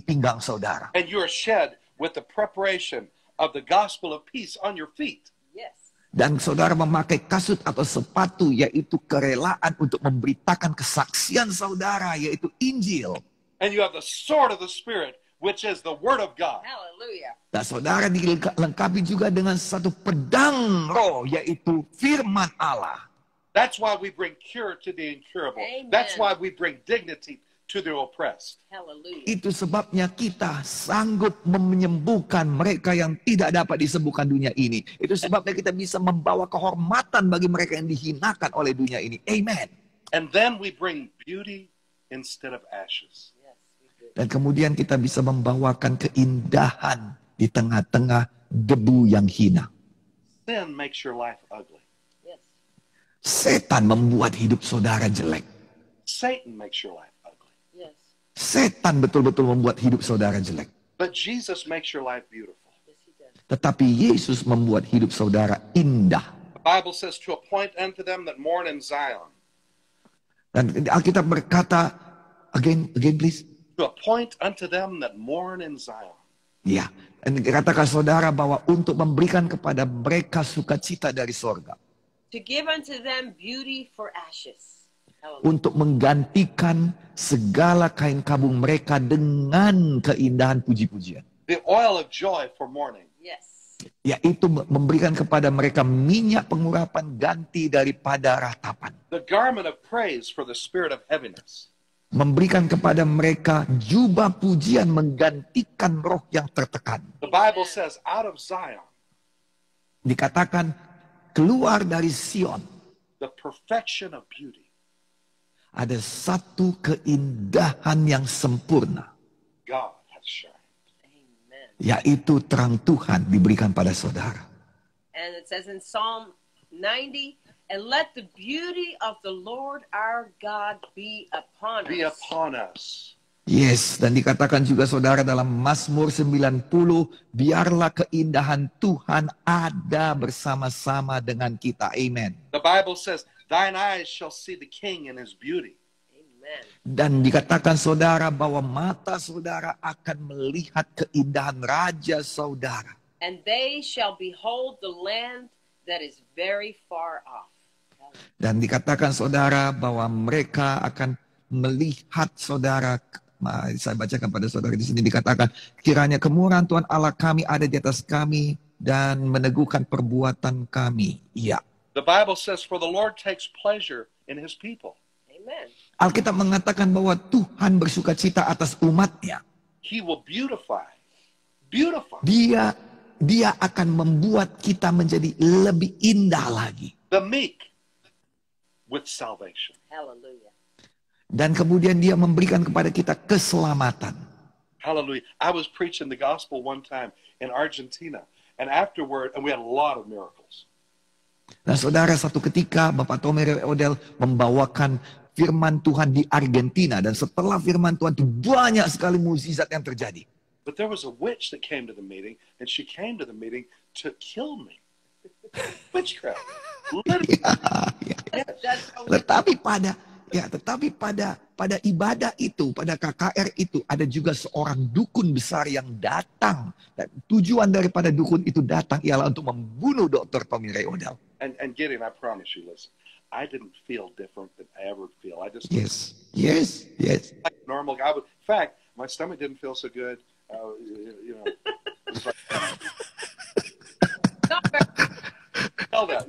pinggang saudara. And you are shed with the preparation of the gospel of peace on your feet. Yes. Dan saudara memakai kasut atau sepatu, yaitu kerelaan untuk memberitakan kesaksian saudara, yaitu Injil. And you have the sword of the Spirit, which is the word of God. Hallelujah. Dan saudara dilengkapi juga dengan satu pedang roh, yaitu firman Allah. That's why we bring cure to the incurable. Amen. That's why we bring dignity to the oppressed. Hallelujah. Itu sebabnya kita sanggup menyembuhkan mereka yang tidak dapat disembuhkan dunia ini. Itu sebabnya kita bisa membawa kehormatan bagi mereka yang dihinakan oleh dunia ini. Amen. And then we bring beauty instead of ashes. Yes, we do. Dan kemudian kita bisa membawakan keindahan di tengah-tengah debu yang hina. Sin makes your life ugly. Yes. Setan membuat hidup saudara jelek. Satan makes your life ugly. Yes. Setan betul-betul membuat hidup saudara jelek. But Jesus makes your life beautiful. Yes, he does. Tetapi Yesus membuat hidup saudara indah. The Bible says to appoint unto them that mourn in Zion. Dan Alkitab berkata, again please. To appoint unto them that mourn in Zion. Ya, dan dikatakan saudara bahwa untuk memberikan kepada mereka sukacita dari sorga. To give unto them beauty for ashes. Hallelujah. Untuk menggantikan segala kain kabung mereka dengan keindahan puji-pujian. The oil of joy for mourning. Yes. Yaitu memberikan kepada mereka minyak pengurapan ganti daripada ratapan. The garment of praise for the spirit of heaviness. Memberikan kepada mereka jubah pujian menggantikan roh yang tertekan. The Bible says out of Zion, Dikatakan keluar dari Sion the perfection of beauty. ada satu keindahan yang sempurna. God has shined. Amen. Yaitu terang Tuhan diberikan pada saudara. And it says in Psalm 90, and let the beauty of the Lord our God be upon Be us. upon us. Yes, dan dikatakan juga saudara dalam Mazmur 90, biarlah keindahan Tuhan ada bersama-sama dengan kita. Amen. The Bible says, thine eyes shall see the king in his beauty. Amen. Dan dikatakan saudara bahwa mata saudara akan melihat keindahan raja saudara. And they shall behold the land that is very far off. Dan dikatakan saudara bahwa mereka akan melihat saudara. Saya bacakan pada saudara di sini dikatakan, kiranya kemurahan Tuhan Allah kami ada di atas kami dan meneguhkan perbuatan kami. Iya. The Bible says, for the Lord takes pleasure in his people. Amen. Alkitab mengatakan bahwa Tuhan bersuka cita atas umatnya. He will beautify. Dia akan membuat kita menjadi lebih indah lagi. The meek with salvation. Hallelujah. Dan kemudian dia memberikan kepada kita keselamatan. Hallelujah. I was preaching the gospel one time in Argentina. And afterward, and we had a lot of miracles. Nah saudara, satu ketika Bapak Tommy Ray Odell membawakan firman Tuhan di Argentina. Dan setelah firman Tuhan itu banyak sekali mukjizat yang terjadi. But there was a witch that came to the meeting. And she came to the meeting to kill me. Witchcraft. Tetapi pada ibadah itu, pada KKR itu, ada juga seorang dukun besar yang datang. Dan tujuan daripada dukun itu datang ialah untuk membunuh Dr. Tommy Ray Odell. And Gideon, I promise you, listen, I didn't feel different than I ever feel. I just Yes. like a normal guy. In fact, my stomach didn't feel so good. You know, it was like, tell that.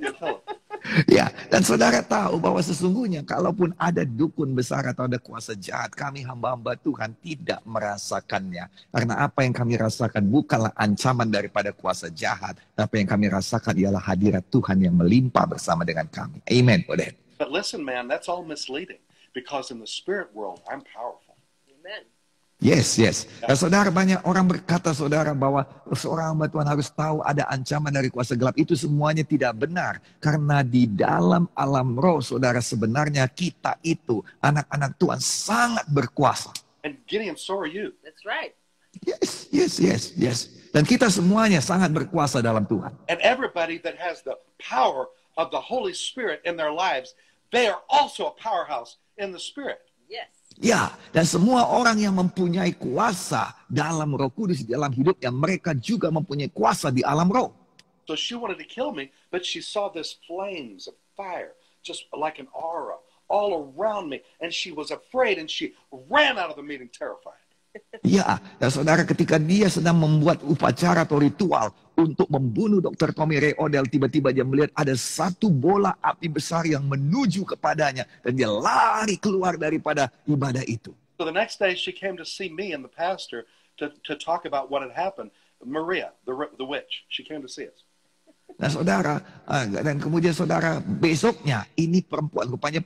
Ya, dan saudara tahu bahwa sesungguhnya kalaupun ada dukun besar atau ada kuasa jahat, kami hamba-hamba Tuhan tidak merasakannya. Karena apa yang kami rasakan bukanlah ancaman daripada kuasa jahat, tapi yang kami rasakan ialah hadirat Tuhan yang melimpah bersama dengan kami. Amen. But listen, man, that's all misleading. Because in the spirit world, I'm powerful. Amen. Yes. Dan saudara, banyak orang berkata saudara bahwa seorang hamba Tuhan harus tahu ada ancaman dari kuasa gelap. Itu semuanya tidak benar. Karena di dalam alam roh saudara, sebenarnya kita itu anak-anak Tuhan sangat berkuasa. And Gideon, so are you. That's right. Yes. Dan kita semuanya sangat berkuasa dalam Tuhan. And everybody that has the power of the Holy Spirit in their lives, they are also a powerhouse in the Spirit. Yes. Ya, dan semua orang yang mempunyai kuasa dalam Roh Kudus di dalam hidupnya, mereka juga mempunyai kuasa di alam roh. So she wanted to kill me, but she saw this flames of fire, just like an aura, all around me. And she was afraid and she ran out of the meeting terrified. Ya, dan saudara, ketika dia sedang membuat upacara atau ritual untuk membunuh Dr. Tommy Ray Odell, tiba-tiba dia melihat ada satu bola api besar yang menuju kepadanya. Dan dia lari keluar daripada ibadah itu. So the next day she came to see me and the pastor to talk about what had happened. Maria, the witch, she came to see us. Nah saudara, dan kemudian saudara, besoknya ini perempuan, rupanya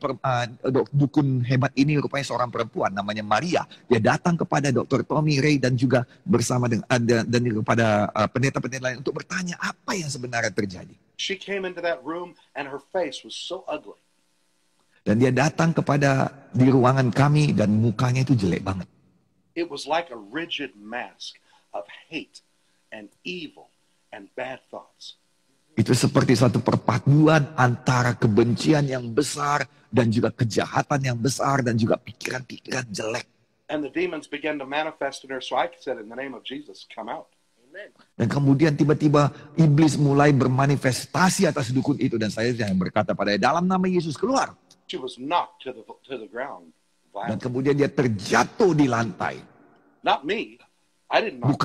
dukun hebat ini rupanya seorang perempuan namanya Maria. Dia datang kepada Dr. Tommy Ray dan juga bersama dengan dan kepada pendeta-pendeta lain untuk bertanya apa yang sebenarnya terjadi. She came into that room and her face was so ugly. Dan dia datang di ruangan kami dan mukanya itu jelek banget. It was like a rigid mask of hate and evil and bad thoughts. Itu seperti suatu perpaduan antara kebencian yang besar dan juga kejahatan yang besar dan juga pikiran-pikiran jelek. And the demons began to manifest in her. So I said, in the name of Jesus, come out. Amen. Dan kemudian tiba-tiba iblis mulai bermanifestasi atas dukun itu. Dan saya yang berkata pada dalam nama Yesus keluar. She was knocked to the ground. Dan Violently. kemudian dia terjatuh di lantai. Not me. I didn't knock.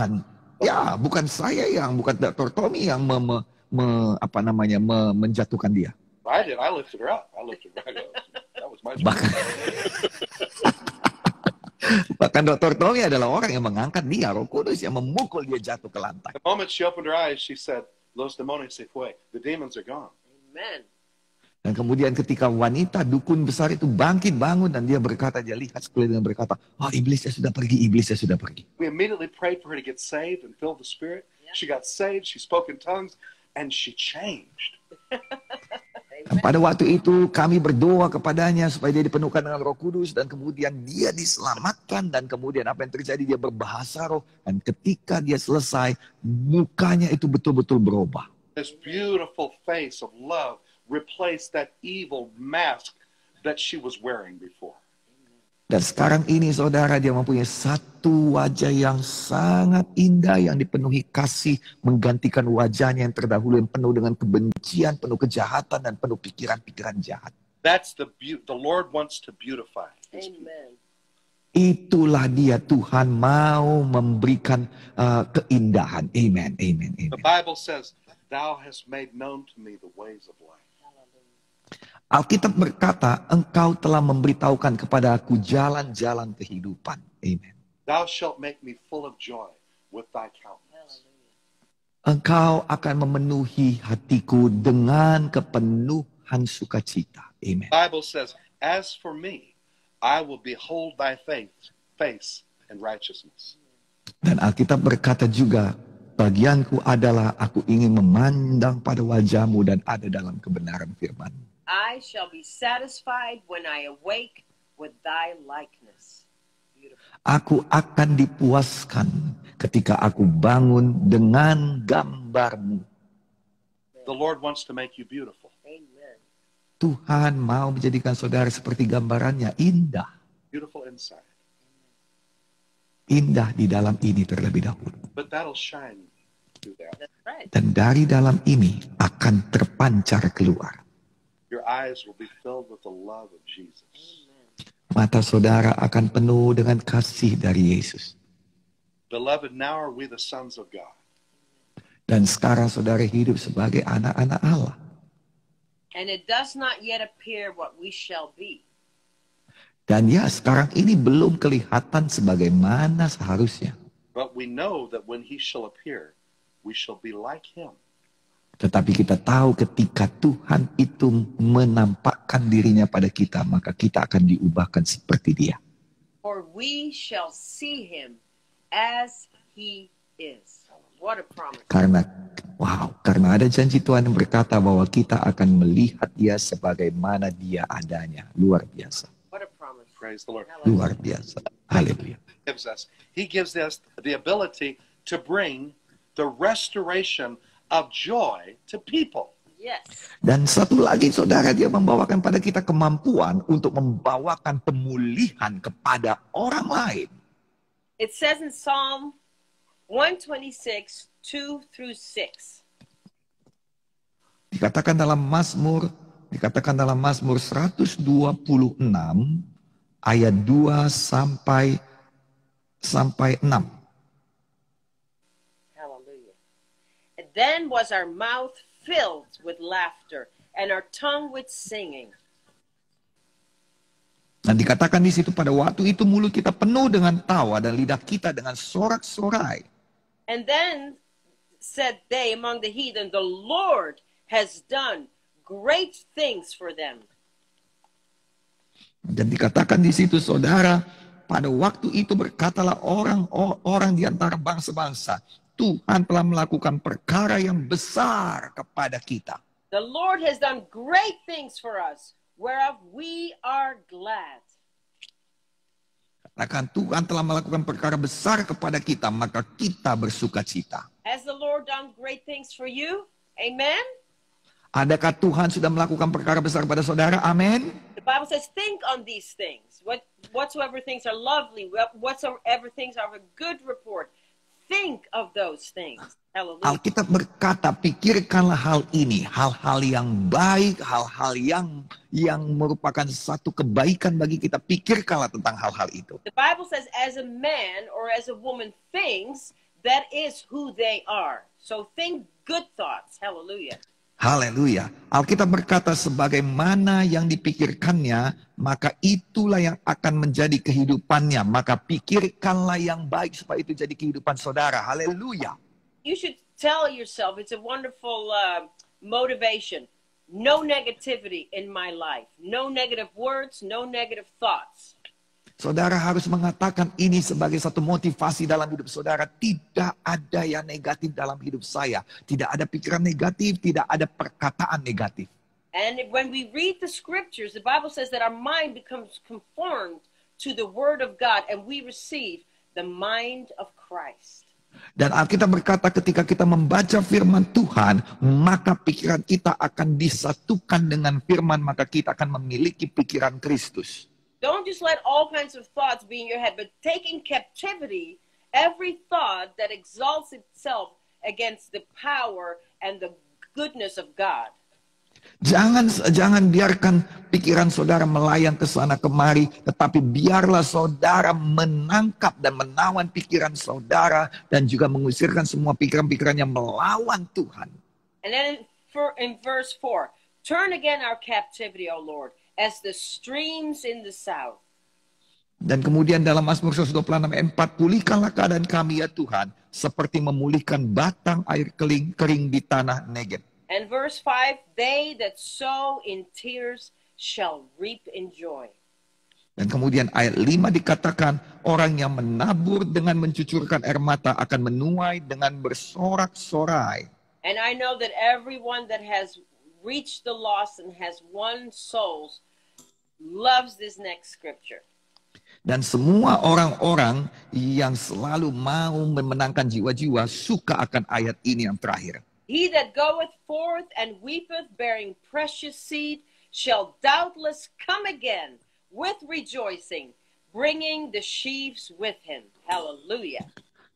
Bukan saya bukan Dr. Tommy yang menjatuhkan dia. I did. I lifted her up. I lifted her right up. That was my job. Bahkan Dr. Tommy adalah orang yang mengangkat dia, Roh Kudus yang memukul dia jatuh ke lantai. The moment she opened her eyes, she said, "Los demonios se fue. The demons are gone." Amen. Dan kemudian ketika wanita dukun besar itu bangkit bangun dan dia lihat sekeliling dan berkata, iblisnya sudah pergi. We immediately prayed for her to get saved and fill the Spirit. Yeah. She got saved. She spoke in tongues, and she changed. Dan pada waktu itu kami berdoa kepadanya supaya dia dipenuhkan dengan Roh Kudus dan kemudian dia diselamatkan dan kemudian apa yang terjadi, dia berbahasa roh dan ketika dia selesai mukanya itu betul-betul berubah. This beautiful face of love replaced that evil mask that she was wearing before. Dan sekarang ini saudara, dia mempunyai satu wajah yang sangat indah, yang dipenuhi kasih, menggantikan wajahnya yang terdahulu yang penuh dengan kebencian, penuh kejahatan, dan penuh pikiran-pikiran jahat. That's the Lord wants to beautify his people. Amen. Itulah dia, Tuhan mau memberikan keindahan. Amen, amen, The amen. Bible says, "Thou hast made known to me the ways of life." Alkitab berkata, engkau telah memberitahukan kepada aku jalan-jalan kehidupan. Amen. Thou shalt make me full of joy with thy countenance. Engkau akan memenuhi hatiku dengan kepenuhan sukacita. Amen. The Bible says, "As for me, I will behold thy face in righteousness." Dan Alkitab berkata juga, bagianku adalah aku ingin memandang pada wajahmu dan ada dalam kebenaran firman. I shall be satisfied when I awake with thy likeness. Beautiful. Aku akan dipuaskan ketika aku bangun dengan gambarmu. The Lord wants to make you beautiful. Amen. Tuhan mau menjadikan saudara seperti gambarannya, indah. Beautiful inside. Indah di dalam ini terlebih dahulu. But that'll shine through that. That's right. Dan dari dalam ini akan terpancar keluar. Your eyes will be filled with the love of Jesus. Mata saudara akan penuh dengan kasih dari Yesus. Beloved, now are we the sons of God. Dan sekarang saudara hidup sebagai anak-anak Allah. And it does not yet appear what we shall be. Dan ya sekarang ini belum kelihatan sebagaimana seharusnya. But we know that when he shall appear, we shall be like him. Tetapi kita tahu ketika Tuhan itu menampakkan dirinya pada kita, maka kita akan diubahkan seperti dia. For we shall see him as he is. What a promise. Karena ada janji Tuhan yang berkata bahwa kita akan melihat dia sebagaimana dia adanya. Luar biasa. What a promise. Praise the Lord. Luar biasa. Haleluya. He gives us the ability to bring the restoration of joy to people. Yes. Dan satu lagi saudara, dia membawakan pada kita kemampuan untuk membawakan pemulihan kepada orang lain. It says in Psalm 126, 2 through 6. Dikatakan dalam Mazmur 126 ayat 2 sampai 6. Then was our mouth filled with laughter and our tongue with singing. Dan dikatakan di situ pada waktu itu mulut kita penuh dengan tawa dan lidah kita dengan sorak-sorai. And then said they among the heathen, the Lord has done great things for them. Dan dikatakan di situ saudara, pada waktu itu berkatalah orang di antara bangsa-bangsa, Tuhan telah melakukan perkara yang besar kepada kita. The Lord has done great things for us, whereof we are glad. Katakan Tuhan telah melakukan perkara besar kepada kita, maka kita bersuka cita. Has the Lord done great things for you? Amen? Adakah Tuhan sudah melakukan perkara besar pada saudara? Amin. The Bible says, think on these things. Whatsoever things are lovely, whatsoever things are of a good report, think of those things. Hallelujah. Alkitab berkata, pikirkanlah hal ini, hal-hal yang baik, hal-hal yang merupakan satu kebaikan bagi kita. Pikirkanlah tentang hal-hal itu. The Bible says, as a man or as a woman thinks, that is who they are. So think good thoughts. Hallelujah. Haleluya. Alkitab berkata, sebagaimana yang dipikirkannya, maka itulah yang akan menjadi kehidupannya. Maka pikirkanlah yang baik supaya itu jadi kehidupan saudara. Haleluya. You should tell yourself, it's a wonderful motivation. No negativity in my life. No negative words, no negative thoughts. Saudara harus mengatakan ini sebagai satu motivasi dalam hidup saudara. Tidak ada yang negatif dalam hidup saya. Tidak ada pikiran negatif, tidak ada perkataan negatif. And when we read the scriptures, the Bible says that our mind becomes conformed to the word of God and we receive the mind of Christ. Dan Alkitab berkata ketika kita membaca firman Tuhan, maka pikiran kita akan disatukan dengan firman, maka kita akan memiliki pikiran Kristus. Don't just let all kinds of thoughts be in your head, but take in captivity every thought that exalts itself against the power and the goodness of God. Jangan biarkan pikiran saudara melayang ke sana kemari, tetapi biarlah saudara menangkap dan menawan pikiran saudara dan juga mengusirkan semua pikiran-pikiran yang melawan Tuhan. And then in verse 4, turn again our captivity, O Lord, as the streams in the south. Dan kemudian dalam Mazmur 126 ayat 4, pulihkanlah keadaan kami ya Tuhan, seperti memulihkan batang air kering di tanah Negeb. And verse 5, they that sow in tears shall reap in joy. Dan kemudian ayat 5 dikatakan, orang yang menabur dengan mencucurkan air mata akan menuai dengan bersorak-sorai. And I know that everyone that has reached the lost and has won souls loves this next scripture. Dan semua orang-orang yang selalu mau memenangkan jiwa-jiwa suka akan ayat ini yang terakhir. He that goeth forth and weepeth, bearing precious seed, shall doubtless come again with rejoicing, bringing the sheaves with him. Hallelujah.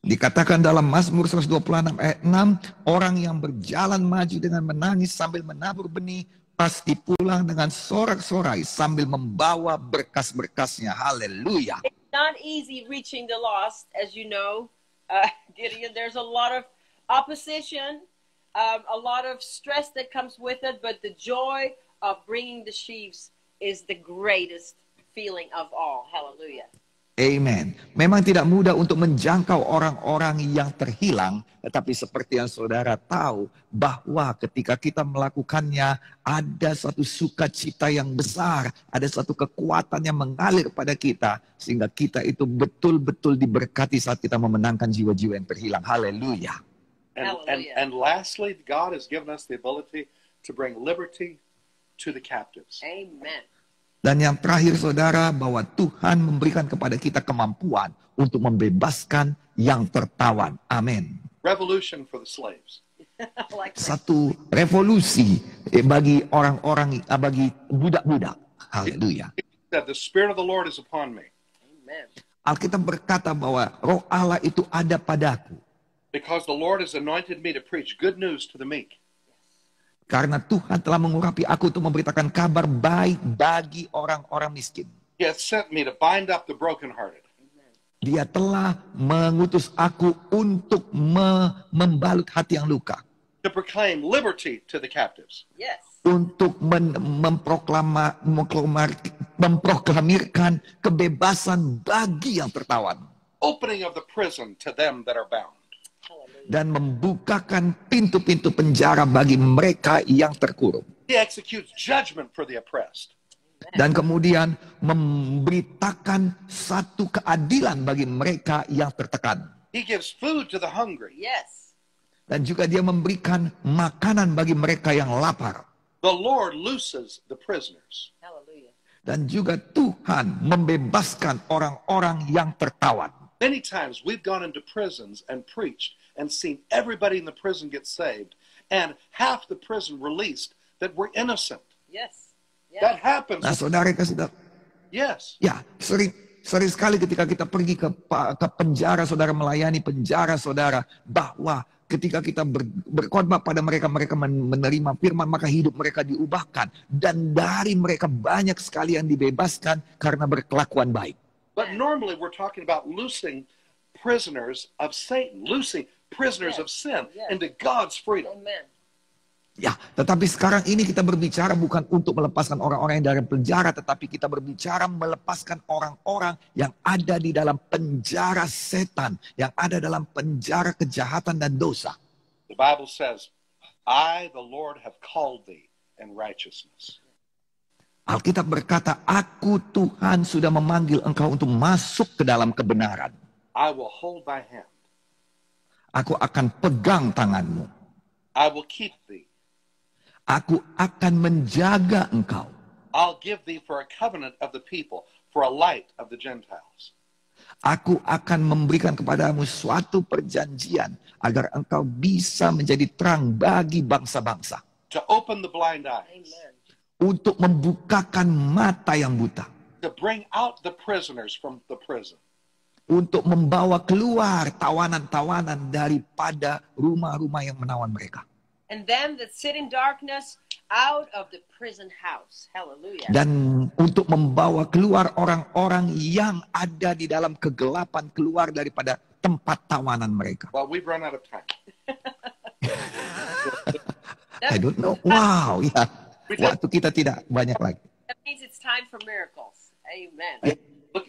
Dikatakan dalam Mazmur 126 ayat 6, orang yang berjalan maju dengan menangis sambil menabur benih, pasti pulang dengan sorak-sorai sambil membawa berkas-berkasnya. Haleluya. It's not easy reaching the lost, as you know, Gideon. There's a lot of opposition, a lot of stress that comes with it, but the joy of bringing the sheaves is the greatest feeling of all. Hallelujah. Amen. Memang tidak mudah untuk menjangkau orang-orang yang terhilang, tetapi seperti yang saudara tahu bahwa ketika kita melakukannya ada satu sukacita yang besar, ada satu kekuatan yang mengalir pada kita sehingga kita itu betul-betul diberkati saat kita memenangkan jiwa-jiwa yang terhilang. Haleluya. And lastly, God has given us the ability to bring liberty to the captives. Amen. Dan yang terakhir saudara, bahwa Tuhan memberikan kepada kita kemampuan untuk membebaskan yang tertawan. Amin. Revolution for the slaves. Satu revolusi bagi orang-orang, bagi budak-budak. Haleluya. That the Spirit of the Lord is upon me. Amen. Alkitab berkata bahwa Roh Allah itu ada padaku. Because the Lord has anointed me to preach good news to the meek. Karena Tuhan telah mengurapi aku untuk memberitakan kabar baik bagi orang-orang miskin. He hath sent me to bind up the brokenhearted. Dia telah mengutus aku untuk membalut hati yang luka. To proclaim liberty to the captives. Yes. Untuk memproklamirkan kebebasan bagi yang tertawan. Opening of the prison to them that are bound. Dan membukakan pintu-pintu penjara bagi mereka yang terkurung. He executes judgment for the oppressed. Dan kemudian memberitakan satu keadilan bagi mereka yang tertekan. He gives food to the hungry. Yes. Dan juga dia memberikan makanan bagi mereka yang lapar. The Lord looses the prisoners. Hallelujah. Dan juga Tuhan membebaskan orang-orang yang tertawan. Many times we've gone into prisons and preached and seen everybody in the prison get saved and half the prison released that were innocent. Yes. That happens. Nah, saudara kasih tahu. Yes. Ya, sering sekali ketika kita pergi ke penjara, saudara melayani penjara, saudara, bahwa ketika kita berkhotbah pada mereka, mereka menerima firman, maka hidup mereka diubahkan. Dan dari mereka banyak sekali yang dibebaskan karena berkelakuan baik. But normally we're talking about loosing prisoners of Satan, loosing prisoners of sin into God's freedom. Amen. Ya, tetapi sekarang ini kita berbicara bukan untuk melepaskan orang-orang yang dari penjara, tetapi kita berbicara melepaskan orang-orang yang ada di dalam penjara setan, yang ada dalam penjara kejahatan dan dosa. The Bible says, I, the Lord, have called thee in righteousness. Alkitab berkata, aku Tuhan sudah memanggil engkau untuk masuk ke dalam kebenaran. I will hold thy hand. Aku akan pegang tanganmu. I will keep thee. Aku akan menjaga engkau. I'll give thee for a covenant of the people, for a light of the Gentiles. Aku akan memberikan kepadamu suatu perjanjian agar engkau bisa menjadi terang bagi bangsa-bangsa. To open the blind eyes. Amen. Untuk membukakan mata yang buta. To to bring out the prisoners from the prison. Untuk membawa keluar tawanan-tawanan daripada rumah-rumah yang menawan mereka. And them that sit in darkness out of the prison house. Hallelujah. Dan untuk membawa keluar orang-orang yang ada di dalam kegelapan keluar daripada tempat tawanan mereka. Well, we've run out of time. I don't know. Wow, ya. Waktu kita tidak banyak lagi. That means it's time for miracles. Amen.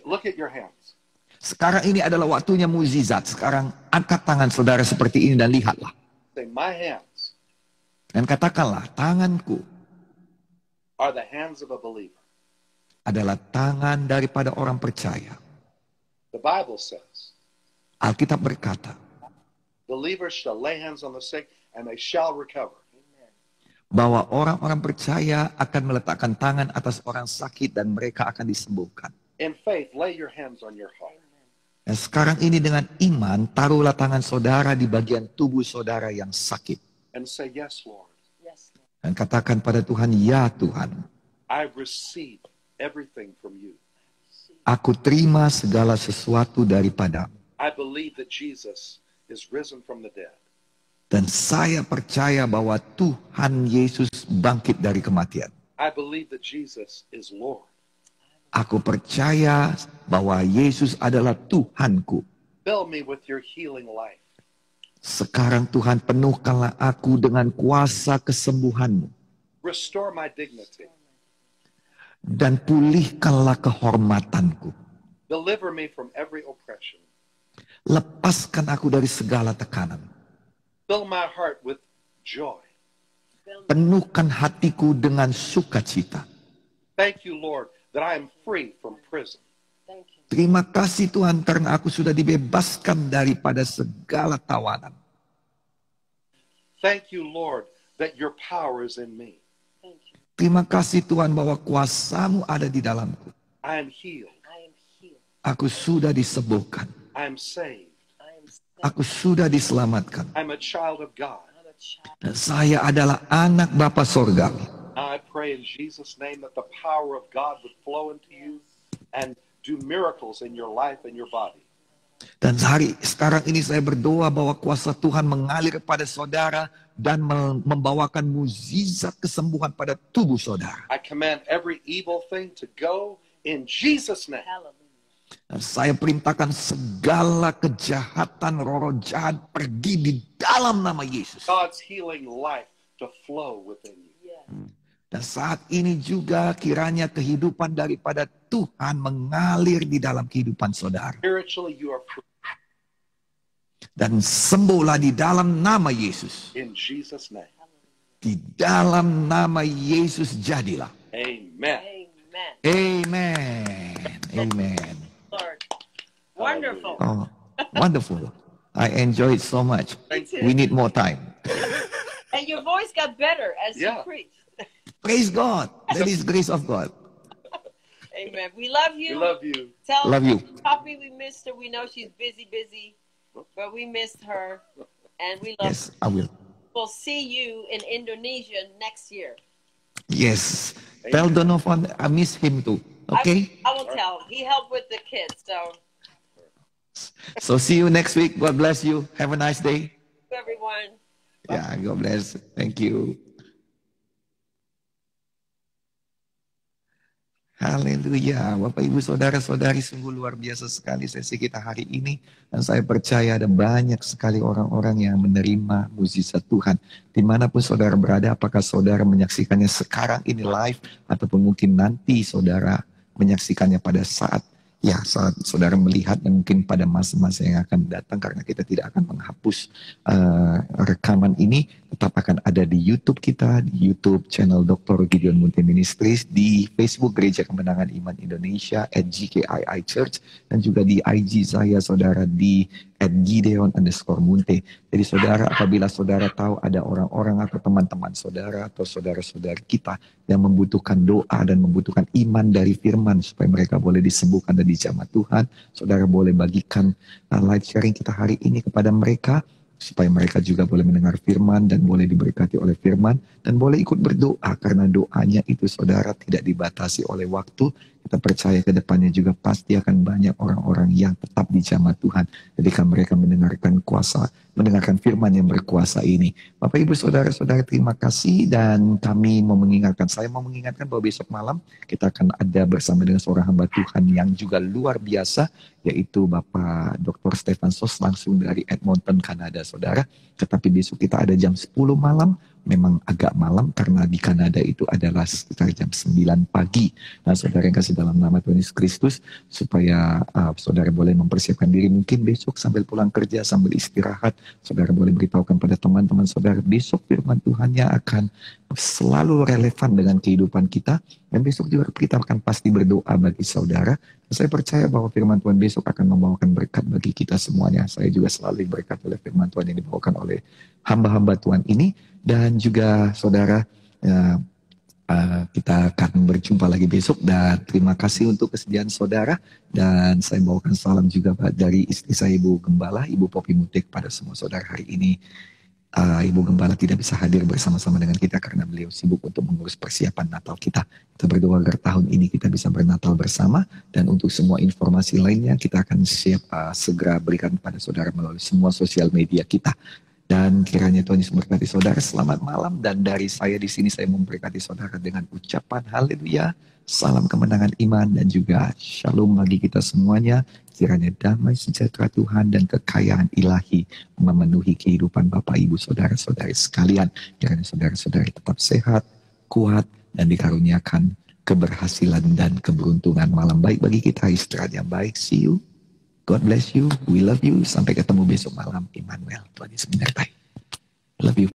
Look at your hands. Sekarang ini adalah waktunya mukjizat. Sekarang angkat tangan saudara seperti ini dan lihatlah. Say, my hands Dan katakanlah, tanganku are the hands of a believer. adalah tangan daripada orang percaya. The Bible says, Alkitab berkata, believers shall lay hands on the sick and they shall recover. bahwa orang-orang percaya akan meletakkan tangan atas orang sakit dan mereka akan disembuhkan. In faith, lay your hands on your heart. Dan sekarang ini dengan iman, taruhlah tangan saudara di bagian tubuh saudara yang sakit. And say, yes, Lord, Yes, Lord. Dan katakan pada Tuhan, ya Tuhan, I receive everything from you. aku terima segala sesuatu daripada. I believe that Jesus is risen from the dead. Dan saya percaya bahwa Tuhan Yesus bangkit dari kematian. I believe that Jesus is Lord. Aku percaya bahwa Yesus adalah Tuhanku. Fill me with your healing life. Sekarang Tuhan penuhkanlah aku dengan kuasa kesembuhan-Mu. Restore my dignity. Dan pulihkanlah kehormatanku. Deliver me from every oppression. Lepaskan aku dari segala tekanan. Fill my heart with joy. Penuhkan hatiku dengan sukacita. Thank you, Lord, that I am free from prison. Thank you. Terima kasih Tuhan karena aku sudah dibebaskan daripada segala tawanan. Thank you, Lord, that your power is in me. Thank you. Terima kasih Tuhan bahwa kuasa-Mu ada di dalamku. I am healed. I am healed. Aku sudah disembuhkan. I am saved. I am saved. Aku sudah diselamatkan. I'm a child of God. I'm a child. Dan saya adalah anak Bapa Sorgawi. I pray in Jesus' name that the power of God would flow into you and do miracles in your life and your body. Dan sekarang ini saya berdoa bahwa kuasa Tuhan mengalir pada saudara dan membawakan mukjizat kesembuhan pada tubuh saudara. I command every evil thing to go in Jesus' name. Hallelujah. Dan saya perintahkan segala kejahatan roh jahat pergi di dalam nama Yesus. God's healing life to flow within you. Yeah. Dan saat ini juga kiranya kehidupan daripada Tuhan mengalir di dalam kehidupan saudara. Spiritually, you are free Dan sembuhlah di dalam nama Yesus. in Jesus' name. Di dalam nama Yesus jadilah. Amen. Amen. Amen. Amen. Lord. Wonderful. Oh, wonderful. I enjoy it so much. Thank you. We need more time. And your voice got better as you Yeah. preached. Praise God. That is grace of God. Amen. We love We you. love you. Tell Love you. Poppy we missed her. We know she's busy, but we missed her. And we love Yes, I will. We'll see you in Indonesia next year. Yes. Tell Donovan I miss him too. Okay? I will tell him. He helped with the kids. So, So see you next week. God bless you. Have a nice day. everyone. Yeah, God bless. Thank you. Haleluya. Bapak Ibu Saudara-saudari, sungguh luar biasa sekali sesi kita hari ini. Dan saya percaya ada banyak sekali orang-orang yang menerima mukjizat Tuhan. Dimanapun saudara berada, apakah saudara menyaksikannya sekarang ini live, ataupun mungkin nanti saudara menyaksikannya pada saat saudara melihat, dan mungkin pada masa-masa yang akan datang, karena kita tidak akan menghapus rekaman ini, tetap akan ada di YouTube kita, di YouTube channel Dr. Gideon Munte Ministries, di Facebook Gereja Kemenangan Iman Indonesia @GKII Church, dan juga di IG saya saudara di @Gideon_Munte. Jadi saudara, apabila saudara tahu ada orang-orang atau teman-teman saudara atau saudara-saudara kita yang membutuhkan doa dan membutuhkan iman dari firman supaya mereka boleh disembuhkan dan dijamah Tuhan, saudara boleh bagikan live sharing kita hari ini kepada mereka supaya mereka juga boleh mendengar firman dan boleh diberkati oleh firman dan boleh ikut berdoa, karena doanya itu saudara tidak dibatasi oleh waktu, Kita percaya ke depannya juga pasti akan banyak orang-orang yang tetap dijamah Tuhan ketika mereka mendengarkan firman yang berkuasa ini. Bapak Ibu Saudara-saudara, terima kasih, dan saya mau mengingatkan bahwa besok malam kita akan ada bersama dengan seorang hamba Tuhan yang juga luar biasa, yaitu Bapak Dr. Stefan Sos, langsung dari Edmonton, Kanada, Saudara. Tetapi besok kita ada jam 10 malam, memang agak malam karena di Kanada itu adalah sekitar jam 9 pagi. Nah, saudara yang kasih dalam nama Tuhan Yesus Kristus, supaya saudara boleh mempersiapkan diri, mungkin besok sambil pulang kerja, sambil istirahat, saudara boleh beritahukan pada teman-teman saudara, besok firman Tuhannya akan selalu relevan dengan kehidupan kita, dan besok juga kita akan pasti berdoa bagi saudara. Saya percaya bahwa firman Tuhan besok akan membawakan berkat bagi kita semuanya. Saya juga selalu berkat oleh firman Tuhan yang dibawakan oleh hamba-hamba Tuhan ini. Dan juga saudara, kita akan berjumpa lagi besok, dan terima kasih untuk kesediaan saudara. Dan saya bawakan salam juga dari istri saya, Ibu Gembala, Ibu Popi Mutik, pada semua saudara. Hari ini Ibu Gembala tidak bisa hadir bersama-sama dengan kita karena beliau sibuk untuk mengurus persiapan Natal kita. Kita berdoa agar tahun ini kita bisa bernatal bersama, dan untuk semua informasi lainnya kita akan segera berikan kepada saudara melalui semua sosial media kita. Dan kiranya Tuhan Yesus memberkati saudara. Selamat malam, dan dari saya di sini saya memberkati saudara dengan ucapan haleluya, salam kemenangan iman, dan juga shalom bagi kita semuanya. Kiranya damai sejahtera Tuhan dan kekayaan ilahi memenuhi kehidupan Bapak Ibu saudara-saudari sekalian. Kiranya saudara-saudari tetap sehat, kuat, dan dikaruniakan keberhasilan dan keberuntungan. Malam baik bagi kita, istirahat yang baik. See you. God bless you. We love you. Sampai ketemu besok malam. Emmanuel. Tuhan Yesus menyertai. Love you.